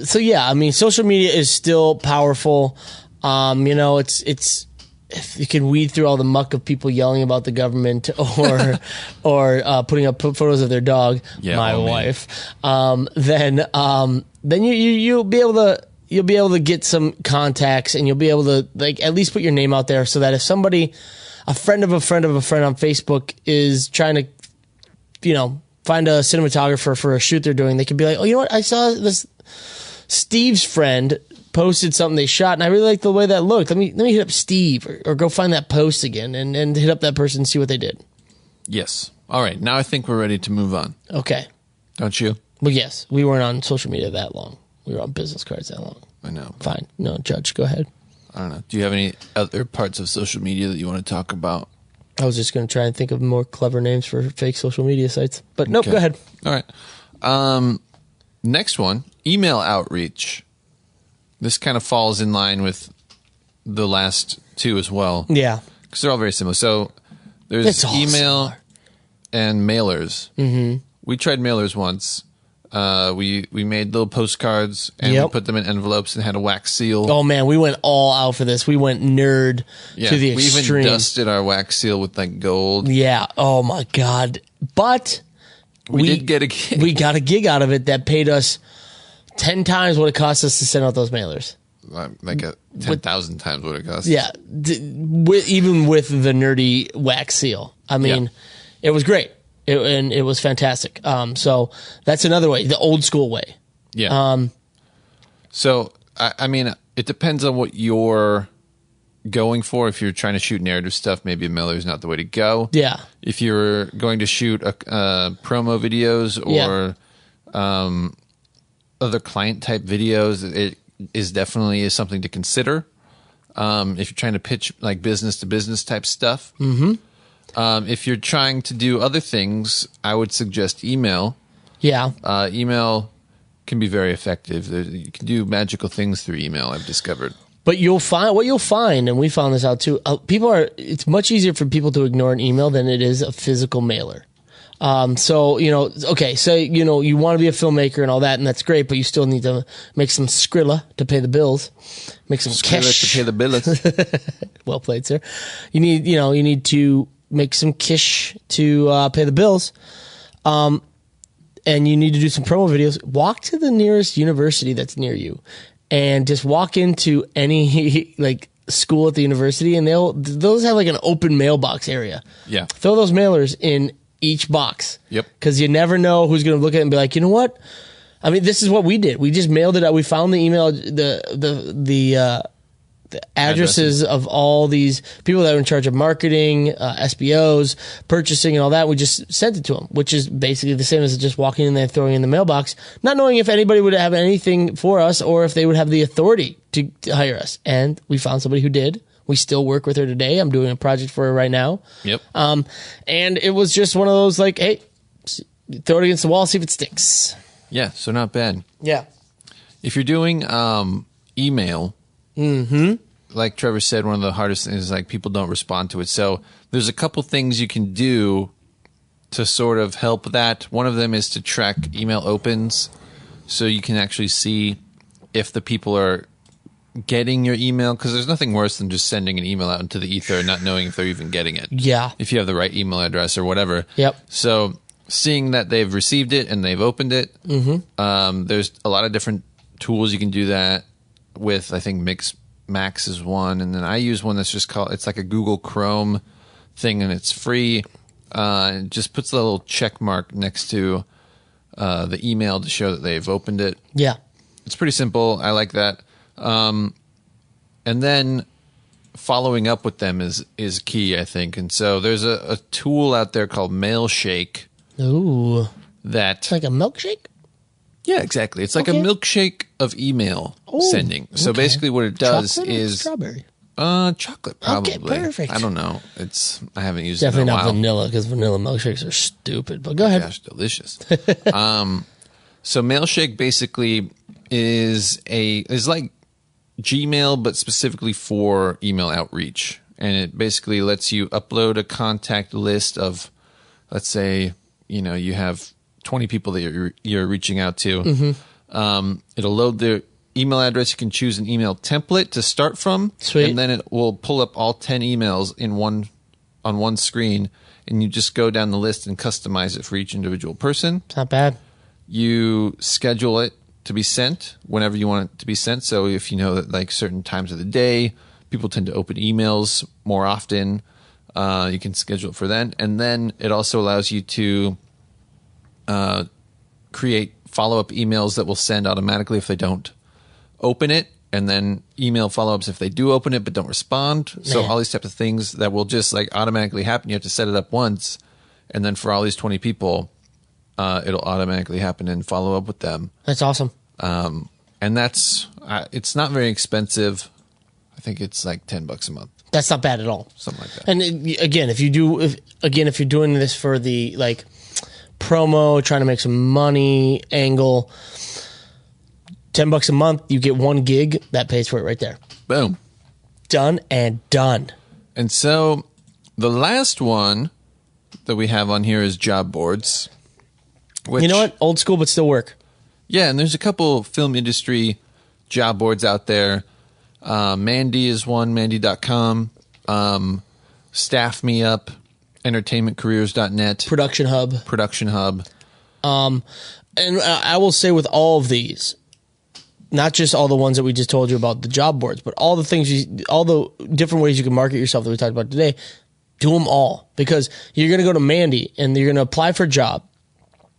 Social media is still powerful. It's if you can weed through all the muck of people yelling about the government, or putting up photos of their dog, my wife, then you'll be able to get some contacts, and you'll be able to like at least put your name out there, so that if somebody, a friend of a friend of a friend on Facebook, is trying to, find a cinematographer for a shoot they're doing, they could be like, oh, you know what? I saw this Steve's friend posted something they shot, and I really like the way that looked. Let me hit up Steve, or go find that post again and hit up that person and see what they did. Yes. All right. Now I think we're ready to move on. Okay. Don't you? Well, yes. We weren't on social media that long. We were on business cards that long. I know. Fine. No, Judge, go ahead. I don't know. Do you have any other parts of social media that you want to talk about? I was just going to try and think of more clever names for fake social media sites. But nope, go ahead. All right. Next one, email outreach. This kind of falls in line with the last two as well. Yeah. Because they're all very similar. So there's email and mailers. Mm-hmm. We tried mailers once. We made little postcards, and we put them in envelopes and had a wax seal. Oh man, we went all out for this. We went nerd to the extreme. We even dusted our wax seal with like gold. Yeah. Oh my God. But we did get a gig. We got a gig out of it that paid us 10 times what it cost us to send out those mailers. Like 10,000 times what it cost. Yeah. Even with the nerdy wax seal. I mean, it was great. It was fantastic. So that's another way, the old school way. Yeah. So, I mean, it depends on what you're going for. If you're trying to shoot narrative stuff, maybe a mailer is not the way to go. Yeah. If you're going to shoot promo videos or other client type videos, it is definitely something to consider. If you're trying to pitch like business to business type stuff. Mm-hmm. If you're trying to do other things, I would suggest email. Yeah. Email can be very effective. You can do magical things through email, I've discovered. But you'll find, and we found this out too, it's much easier for people to ignore an email than it is a physical mailer. So, you want to be a filmmaker and all that, and that's great, but you still need to make some Skrilla to pay the bills. Make some cash to pay the bills. Well played, sir. You need to make some kish to pay the bills. And you need to do some promo videos. Walk to the nearest university that's near you, and just walk into any like school at the university, and those have like an open mailbox area. Yeah. Throw those mailers in each box. Yep. Because you never know who's going to look at it and be like, you know what? I mean, this is what we did. We just mailed it out. We found the email, the the addresses of all these people that are in charge of marketing, SBOs, purchasing, and all that. We just sent it to them, which is basically the same as just walking in there, throwing it in the mailbox, not knowing if anybody would have anything for us or if they would have the authority to hire us. And we found somebody who did. We still work with her today. I'm doing a project for her right now. Yep. And it was just one of those like, hey, throw it against the wall, see if it sticks. Yeah, so not bad. Yeah. If you're doing email, like Trevor said, one of the hardest things is like people don't respond to it. So there's a couple things you can do to sort of help that. One of them is to track email opens, so you can actually see if the people are getting your email, because there's nothing worse than just sending an email out into the ether and not knowing if they're even getting it. Yeah. If you have the right email address or whatever. Yep. So seeing that they've received it and they've opened it, there's a lot of different tools you can do that with. I think Max is one, and then I use one that's just called, it's like a Google Chrome thing, and it's free. It just puts a little check mark next to the email to show that they've opened it. Yeah. It's pretty simple. I like that. And then following up with them is key, I think. And so there's a tool out there called Mailshake. Ooh. That, It's like a milkshake? yeah, exactly. It's like Okay. a milkshake of email sending. So okay. basically what it does Chocolate or is strawberry. Chocolate, probably. Okay, perfect. I don't know. I haven't used Definitely it in a not while. vanilla, because vanilla milkshakes are stupid. But go ahead. Gosh, delicious. So Mailshake basically is like Gmail, but specifically for email outreach. And it basically lets you upload a contact list of, let's say, you have 20 people that you're reaching out to. It'll load their email address. You can choose an email template to start from. Sweet. And then it will pull up all 10 emails on one screen, and you just go down the list and customize it for each individual person. It's not bad. You schedule it to be sent whenever you want it to be sent. So if you know that like certain times of the day, people tend to open emails more often, you can schedule it for then. And then it also allows you to create follow-up emails that will send automatically if they don't open it, and then email follow-ups if they do open it but don't respond. So Man. all these types of things that will just like automatically happen. You have to set it up once, and then for all these 20 people, it'll automatically happen and follow up with them. That's awesome. And that's it's not very expensive. I think it's like $10 a month, That's not bad at all. something like that. And again, if you're doing this for the like promo, trying to make some money angle, $10 a month, you get 1 gig. That pays for it right there. Boom. Done and done. And so the last one that we have on here is job boards. Which, You know what? Old school, but still work. Yeah, and there's a couple film industry job boards out there. Mandy is one, Mandy.com. Staff Me Up, entertainmentcareers.net, Production Hub. Production Hub. And I will say with all of these, not just all the ones that we just told you about, the job boards, but all the things, all the different ways you can market yourself that we talked about today, do them all. Because you're going to go to Mandy and you're going to apply for a job,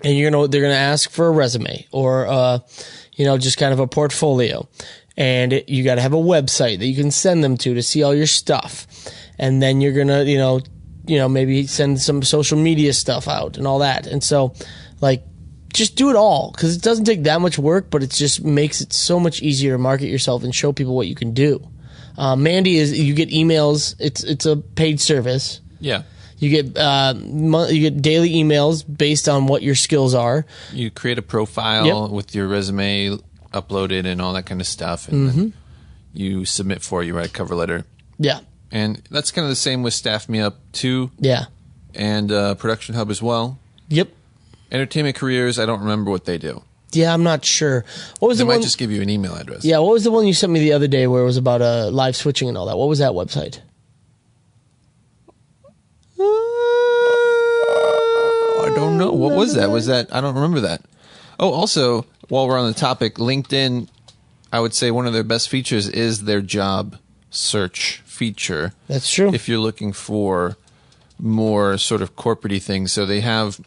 and they're going to ask for a resume or, just kind of a portfolio. And you got to have a website that you can send them to see all your stuff. And then you're going to, maybe send some social media stuff out and all that. And so, like, just do it all, because it doesn't take that much work, but it just makes it so much easier to market yourself and show people what you can do. Mandy you get emails. It's a paid service. Yeah. You get daily emails based on what your skills are. You create a profile with your resume uploaded and all that kind of stuff, and then you submit for it. You write a cover letter. Yeah. And that's kind of the same with Staff Me Up too, Yeah. and Production Hub as well. Yep. Entertainment Careers, I don't remember what they do. Yeah, I'm not sure. What was They the might one? just give you an email address. Yeah, what was the one you sent me the other day where it was about live switching and all that? What was that website? I don't know. What was that? I don't remember that. Oh, also, while we're on the topic, LinkedIn, I would say one of their best features is their job search feature. That's true. If you're looking for more sort of corporate-y things. So they have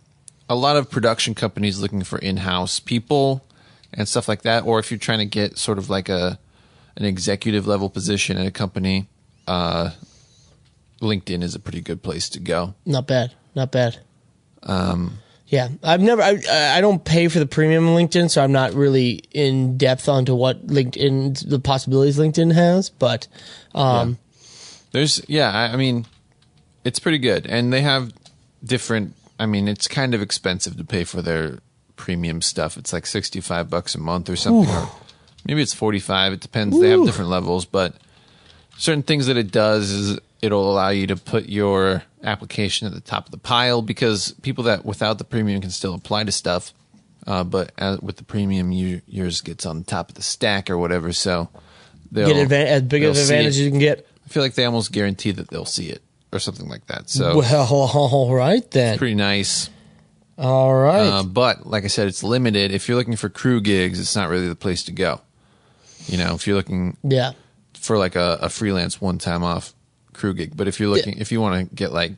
a lot of production companies looking for in-house people and stuff like that. Or if you're trying to get sort of like a an executive level position at a company, LinkedIn is a pretty good place to go. Not bad. Yeah, I don't pay for the premium LinkedIn, so I'm not really in depth onto what the possibilities LinkedIn has, but I mean, it's pretty good. And they have different, I mean, it's kind of expensive to pay for their premium stuff. It's like $65 a month or something. Or maybe it's 45. It depends. They have different levels, but certain things that it does is it'll allow you to put your application at the top of the pile, because people that without the premium can still apply to stuff. But with the premium, yours gets on the top of the stack or whatever. So get as big of an advantage as you can get. I feel like they almost guarantee that they'll see it or something like that. So, well, all right then. It's pretty nice. All right. But like I said, it's limited. If you're looking for crew gigs, it's not really the place to go. You know, if you're looking for like a freelance one-time off crew gig. But if you're looking, if you want to get like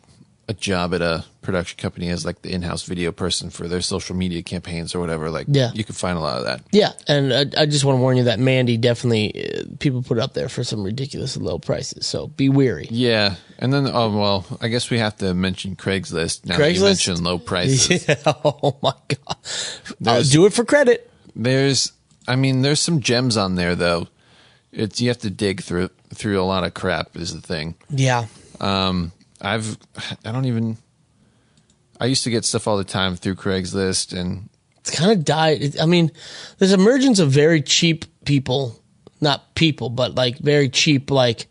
a job at a production company as like the in-house video person for their social media campaigns or whatever, like you can find a lot of that. Yeah, and I just want to warn you that Mandy definitely, people put it up there for some ridiculous low prices, so be wary. Yeah, and then, I guess we have to mention Craigslist now that you mentioned low prices. Yeah, oh my God. I'll do it for credit. There's some gems on there, though. You have to dig through a lot of crap is the thing. Yeah. I used to get stuff all the time through Craigslist, and it's kind of died. I mean, there's emergence of very cheap people, not people, but like very cheap, like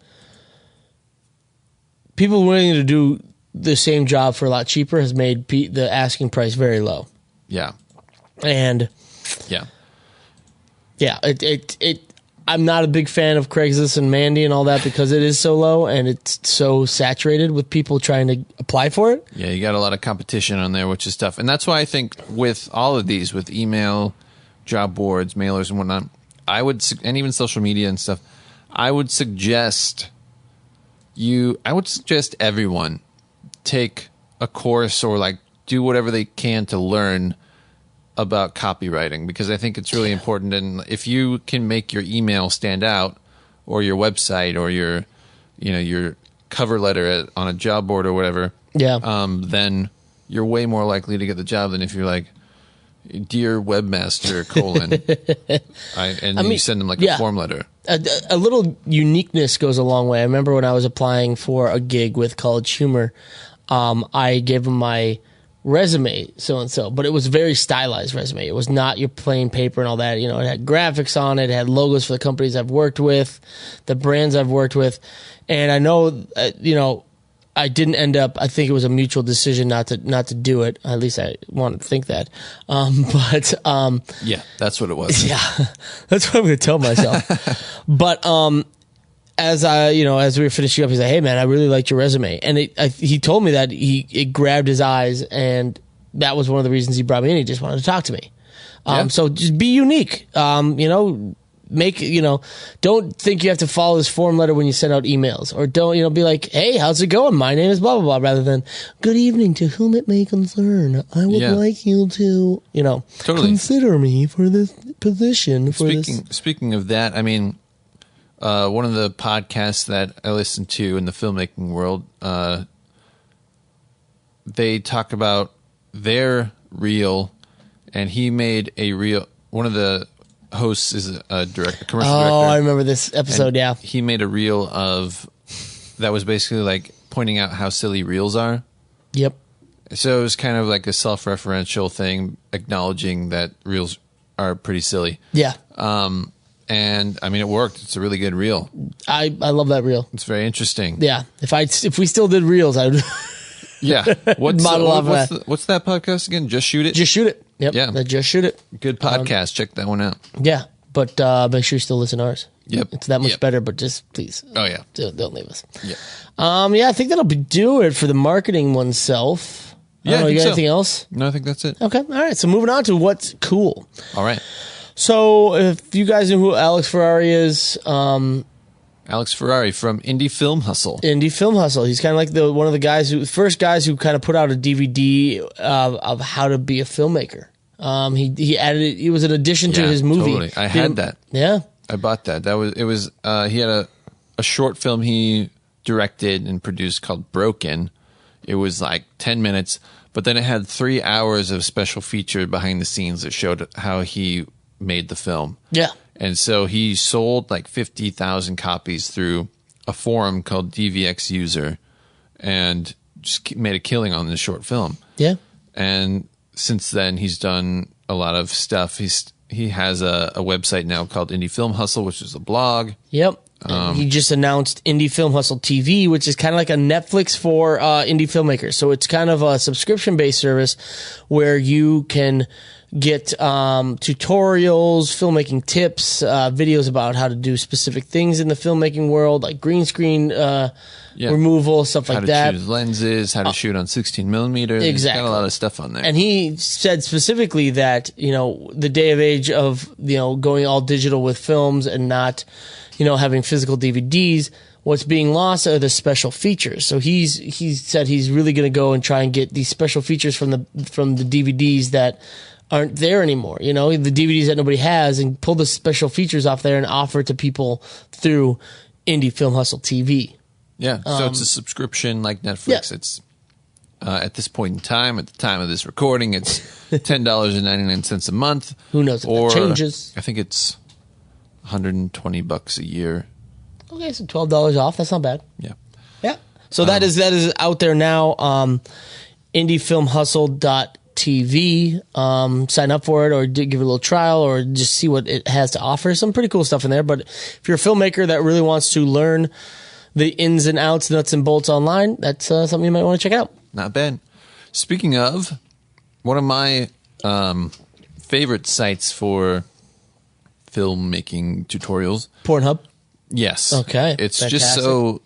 people willing to do the same job for a lot cheaper has made the asking price very low. Yeah. And I'm not a big fan of Craigslist and Mandy and all that because it is so low and it's so saturated with people trying to apply for it. Yeah, you got a lot of competition on there, which is tough. And that's why I think with all of these, with email, job boards, mailers and whatnot, and even social media and stuff, I would suggest everyone take a course or like do whatever they can to learn about copywriting, because I think it's really important. And if you can make your email stand out, or your website, or your cover letter on a job board or whatever, then you're way more likely to get the job than if you're like, "Dear webmaster, you send them like a form letter. A little uniqueness goes a long way. I remember when I was applying for a gig with College Humor, I gave them my resume, so-and-so, but it was a very stylized resume. It was not your plain paper and all that. You know, it had graphics on it. It had logos for the companies I've worked with, the brands I've worked with. And I know, I didn't end up, I think it was a mutual decision not to do it. At least I want to think that. Yeah, that's what it was. Yeah, that's what I'm going to tell myself. But, as we were finishing up, he's like, "Hey man, I really liked your resume." And he told me that it grabbed his eyes, and that was one of the reasons he brought me in. He just wanted to talk to me. So just be unique. Don't think you have to follow this form letter when you send out emails, or don't, be like, "Hey, how's it going? My name is blah, blah, blah," rather than "Good evening, to whom it may concern. I would like you to, consider me for this position." Speaking of that, I mean, one of the podcasts that I listen to in the filmmaking world, they talk about their reel, and he made a reel. One of the hosts is a commercial director. Oh, I remember this episode, yeah. He made a reel that was basically like pointing out how silly reels are. Yep. So it was kind of like a self-referential thing, acknowledging that reels are pretty silly. Yeah. And I mean, it worked. It's a really good reel. I love that reel. It's very interesting. Yeah. If we still did reels, I would. Yeah. What's that podcast again? Just Shoot It? Just Shoot It. Yep. Yeah. Just Shoot It. Good podcast. Check that one out. Yeah. But make sure you still listen to ours. Yep. It's that much better, but just please. Oh, yeah. Don't leave us. Yeah. I think that'll do it for the marketing oneself. Yeah. You got anything else? No, I think that's it. Okay. All right. So moving on to what's cool. All right. So, if you guys know who Alex Ferrari is, Alex Ferrari from Indie Film Hustle. Indie Film Hustle. He's kind of like one of the first guys who kind of put out a DVD of how to be a filmmaker. He added it. It was an addition to his movie. Totally. I had that. Yeah. I bought that. He had a short film he directed and produced called Broken. It was like 10 minutes, but then it had 3 hours of special feature behind the scenes that showed how he made the film. Yeah. And so he sold like 50,000 copies through a forum called DVX User and just made a killing on this short film. Yeah. And since then, he's done a lot of stuff. He has a website now called Indie Film Hustle, which is a blog. Yep. He just announced Indie Film Hustle TV, which is kind of like a Netflix for indie filmmakers. So it's kind of a subscription-based service where you can get tutorials, filmmaking tips, videos about how to do specific things in the filmmaking world, like green screen removal, stuff like that. How to choose lenses, how to shoot on 16 millimeters. Exactly. He's got a lot of stuff on there. And he said specifically that, the day of age of, going all digital with films and not, having physical DVDs, what's being lost are the special features. So he said he's really going to go and try and get these special features from the DVDs that aren't there anymore. The DVDs that nobody has, and pull the special features off there and offer it to people through Indie Film Hustle TV. Yeah. So it's a subscription like Netflix. Yeah. It's at this point in time, at the time of this recording, it's $10.99 a month. Who knows if that changes? I think it's $120 a year. Okay, so $12 off. That's not bad. Yeah. Yeah. So that is out there now. IndieFilmHustle.tv. Sign up for it, or give it a little trial, or just see what it has to offer. Some pretty cool stuff in there. But if you're a filmmaker that really wants to learn the ins and outs, nuts and bolts online, that's something you might want to check out. Not bad. Speaking of, one of my favorite sites for filmmaking tutorials, Pornhub. Yes. Okay. It's fantastic. Just so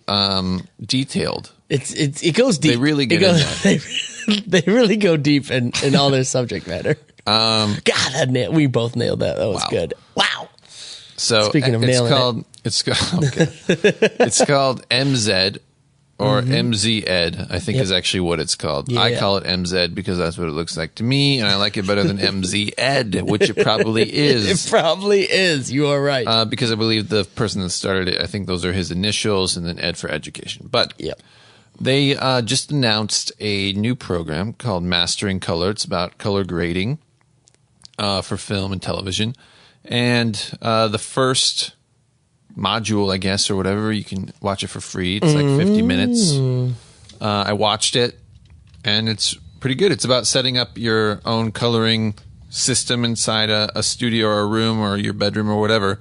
detailed. It goes deep. They really get in that. They really go deep in all their subject matter. God, we both nailed that. That was good. Wow. So speaking of nailing it's called MZ or MZ Ed, I think is actually what it's called. Yeah. I call it MZ because that's what it looks like to me, and I like it better than MZ Ed, which it probably is. It probably is. You are right. Because I believe the person that started it, I think those are his initials, and then Ed for education. But they just announced a new program called Mastering Color. It's about color grading for film and television. And the first module, I guess, or whatever, you can watch it for free. It's like 50 minutes. I watched it, and it's pretty good. It's about setting up your own coloring system inside a studio or a room or your bedroom or whatever,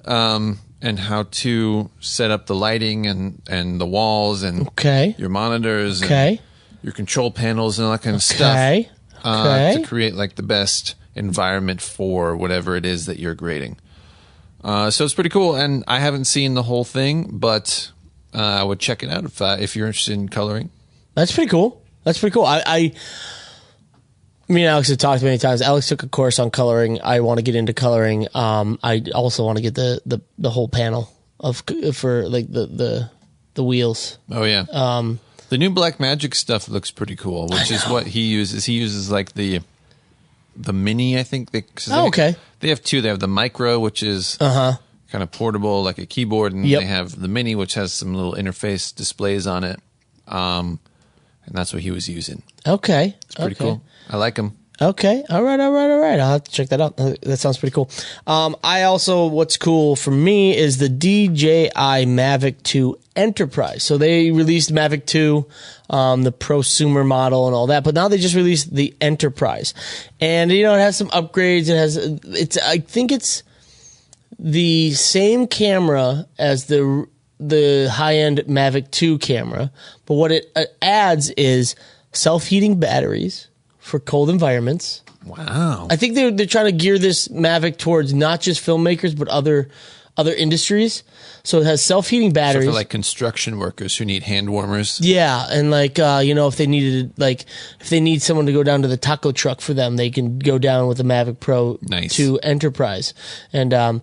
and how to set up the lighting and the walls and your monitors and your control panels and all that kind of stuff to create like the best environment for whatever it is that you're grading. So it's pretty cool, and I haven't seen the whole thing, but I would check it out if you're interested in coloring. That's pretty cool. Me and Alex have talked many times. Alex took a course on coloring. I want to get into coloring. I also want to get the whole panel for like the wheels. Oh yeah. The new Blackmagic stuff looks pretty cool, which is what he uses. He uses like the mini, I think. They have two. They have the micro, which is kind of portable, like a keyboard, and they have the mini, which has some little interface displays on it. And that's what he was using. Okay. It's pretty cool. I like them. Okay. All right. I'll have to check that out. That sounds pretty cool. What's cool for me is the DJI Mavic 2 Enterprise. So they released Mavic 2, the prosumer model and all that, but now they just released the Enterprise. And, it has some upgrades. I think it's the same camera as the high-end Mavic 2 camera, but what it adds is self-heating batteries for cold environments. Wow. I think they're trying to gear this Mavic towards not just filmmakers, but other industries. So it has self-heating batteries. So for like construction workers who need hand warmers. Yeah. And like, if they need someone to go down to the taco truck for them, they can go down with the Mavic Pro 2 Enterprise. And, it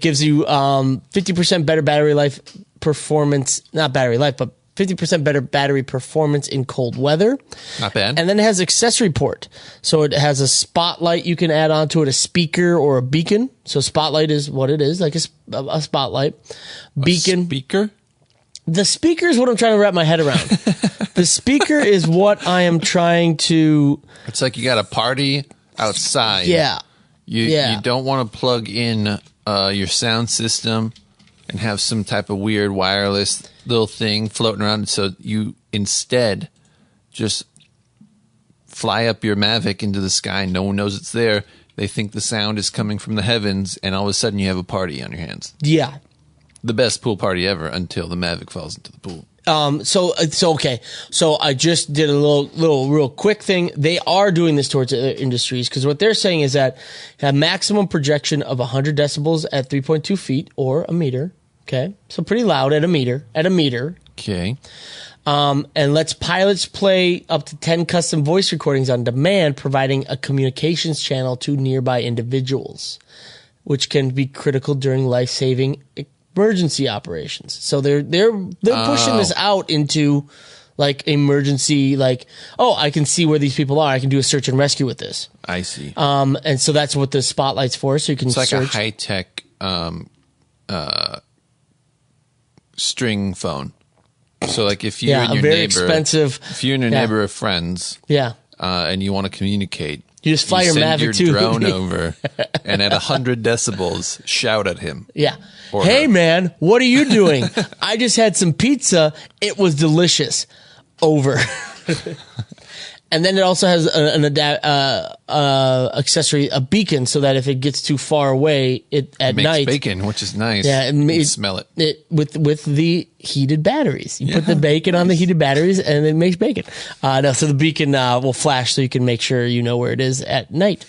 gives you, 50% better battery life performance, not battery life, but 50% better battery performance in cold weather. Not bad. And then it has accessory port. So it has a spotlight you can add onto it, a speaker or a beacon. So spotlight is what it is, like a spotlight. Beacon. Speaker? The speaker is what I'm trying to wrap my head around. The speaker is what I am trying to... It's like you got a party outside. Yeah. You don't want to plug in your sound system and have some type of weird wireless little thing floating around. So you instead just fly up your Mavic into the sky. No one knows it's there. They think the sound is coming from the heavens, and all of a sudden you have a party on your hands. Yeah. The best pool party ever until the Mavic falls into the pool. So okay. So I just did a little real quick thing. They are doing this towards other industries because what they're saying is that a maximum projection of 100 decibels at 3.2 feet or a meter. Okay. So pretty loud at a meter. Okay. And lets pilots play up to 10 custom voice recordings on demand, providing a communications channel to nearby individuals, which can be critical during life-saving emergency operations. So they're pushing this out into like emergency, like, oh, I can see where these people are. I can do a search and rescue with this. I see. And so that's what the spotlight's for. So you can It's like search. a high-tech string phone. So like if you and your very neighbor, expensive. if you and your neighbor are friends, Yeah. and you want to communicate, You just fly your send Mavic your too. drone over, and at 100 decibels, shout at him. Yeah. Or Hey, her. man, what are you doing? I just had some pizza. It was delicious. Over. And then it also has an accessory, a beacon, so that if it gets too far away, at Makes night, bacon, which is nice. yeah, you can it smell it. with the heated batteries. You put the bacon on the heated batteries, and it makes bacon. No, so the beacon will flash, so you can make sure you know where it is at night.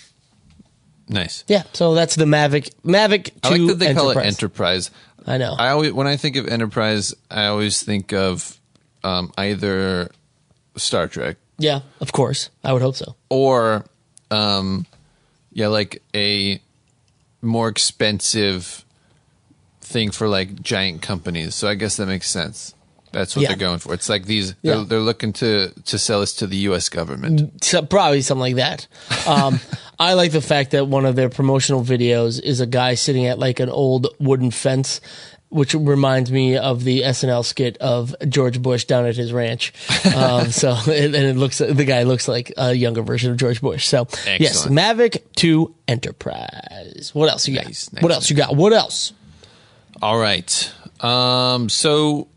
Nice. Yeah, so that's the Mavic 2 I like that they call it Enterprise. Enterprise. I know. When I think of Enterprise, I always think of either Star Trek Yeah, of course. I would hope so. or like a more expensive thing for like giant companies. So I guess that makes sense. That's what Yeah. they're going for. It's like these Yeah. they're looking to sell us to the US government. So probably something like that. I like the fact that one of their promotional videos is a guy sitting at like an old wooden fence, which reminds me of the SNL skit of George Bush down at his ranch. The guy looks like a younger version of George Bush. So yes, Excellent. Mavic 2 Enterprise. What else you got? Nice, What else you got? What else? All right. So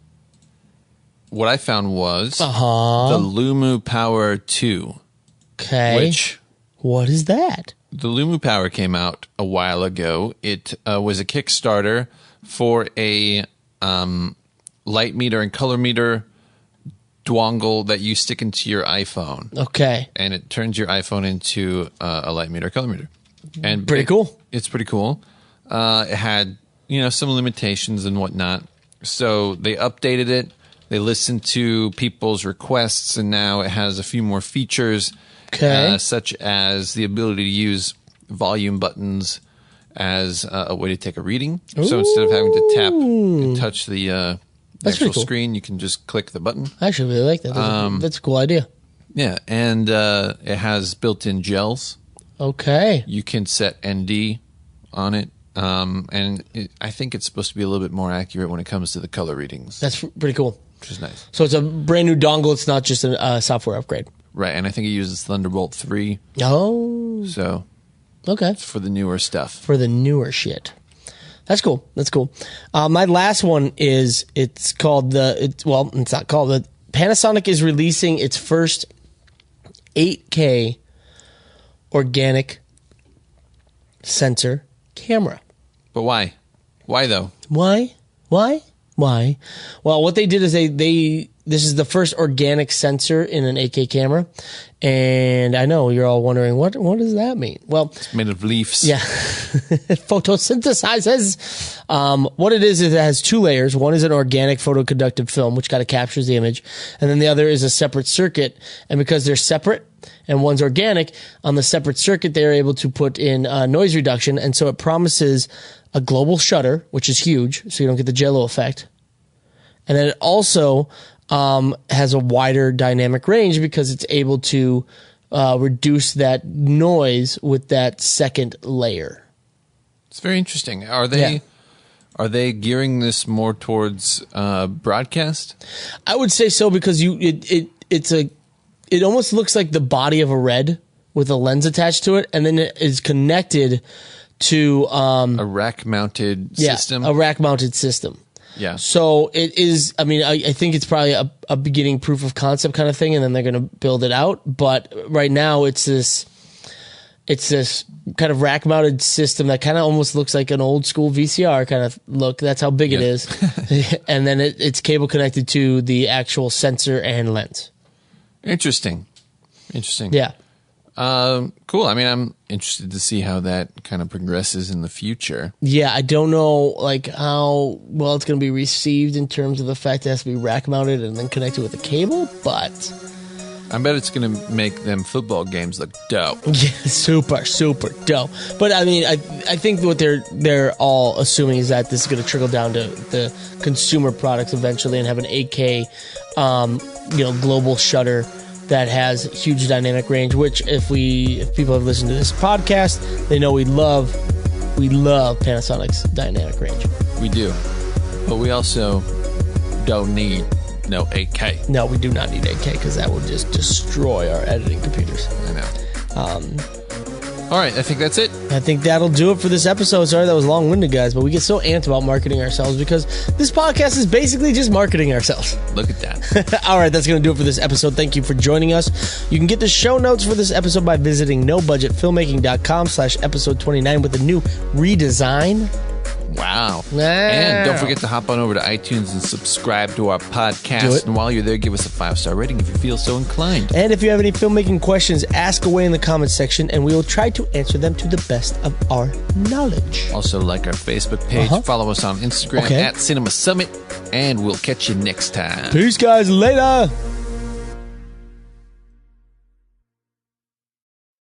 what I found was the Lumu Power 2, Okay. which What is that? the Lumu Power came out a while ago. It was a Kickstarter for a light meter and color meter dongle that you stick into your iPhone, Okay. and it turns your iPhone into a light meter, color meter. And Pretty cool. It's pretty cool. It had some limitations and whatnot, so they updated it. They listened to people's requests, and now it has a few more features, Okay. such as the ability to use volume buttons as a way to take a reading. So instead of having to tap and touch the That's actual pretty cool. screen, you can just click the button. I actually really like that. That's a cool idea. Yeah, and it has built-in gels. Okay. You can set ND on it, and I think it's supposed to be a little bit more accurate when it comes to the color readings, That's pretty cool. which is nice. So it's a brand new dongle. It's not just a software upgrade. Right, and I think it uses Thunderbolt 3, Oh, so okay. it's for the newer stuff. For the newer shit. That's cool. That's cool. My last one is it's called it's not called the Panasonic is releasing its first 8K organic sensor camera. But why? Why though? Why? Well, what they did is this is the first organic sensor in an 8K camera. And I know you're all wondering, what does that mean? Well, It's made of leaves. yeah, photosynthesizes. What it is it has two layers. One is an organic photoconductive film, which kind of captures the image. And then the other is a separate circuit. And because they're separate and one's organic, on the separate circuit, they're able to put in noise reduction. And so it promises a global shutter, which is huge, so you don't get the jello effect. And then it also has a wider dynamic range because it's able to reduce that noise with that second layer. It's very interesting. Are they gearing this more towards broadcast? I would say so because it almost looks like the body of a Red with a lens attached to it, and then it is connected to a rack-mounted system. A rack-mounted system. Yeah. So it is. I mean, I think it's probably a beginning proof of concept kind of thing, and then they're going to build it out. But right now, it's this kind of rack-mounted system that kind of almost looks like an old school VCR kind of look. That's how big it is, and then it's cable connected to the actual sensor and lens. Interesting. Yeah. Cool. I mean, I'm interested to see how that kind of progresses in the future. Yeah, I don't know like how well it's going to be received in terms of the fact that it has to be rack mounted and then connected with a cable, but I bet it's going to make them football games look dope. Yeah, super dope. But I mean, I think what they're all assuming is that this is going to trickle down to the consumer products eventually and have an 8K, global shutter that has huge dynamic range. Which, if people have listened to this podcast, they know we love Panasonic's dynamic range. We do, but we also don't need no 8K. No, we do not need 8K because that will just destroy our editing computers. I know. All right, I think that's it. I think that'll do it for this episode. Sorry that was long-winded, guys, but we get so amped about marketing ourselves because this podcast is basically just marketing ourselves. Look at that. All right, that's going to do it for this episode. Thank you for joining us. You can get the show notes for this episode by visiting nobudgetfilmmaking.com/episode 29 with a new redesign. Wow. And don't forget to hop on over to iTunes and subscribe to our podcast. And while you're there, give us a 5-star rating if you feel so inclined. And if you have any filmmaking questions, ask away in the comments section, and we will try to answer them to the best of our knowledge. Also, like our Facebook page. Follow us on Instagram at Cinema Summit. And we'll catch you next time. Peace, guys. Later.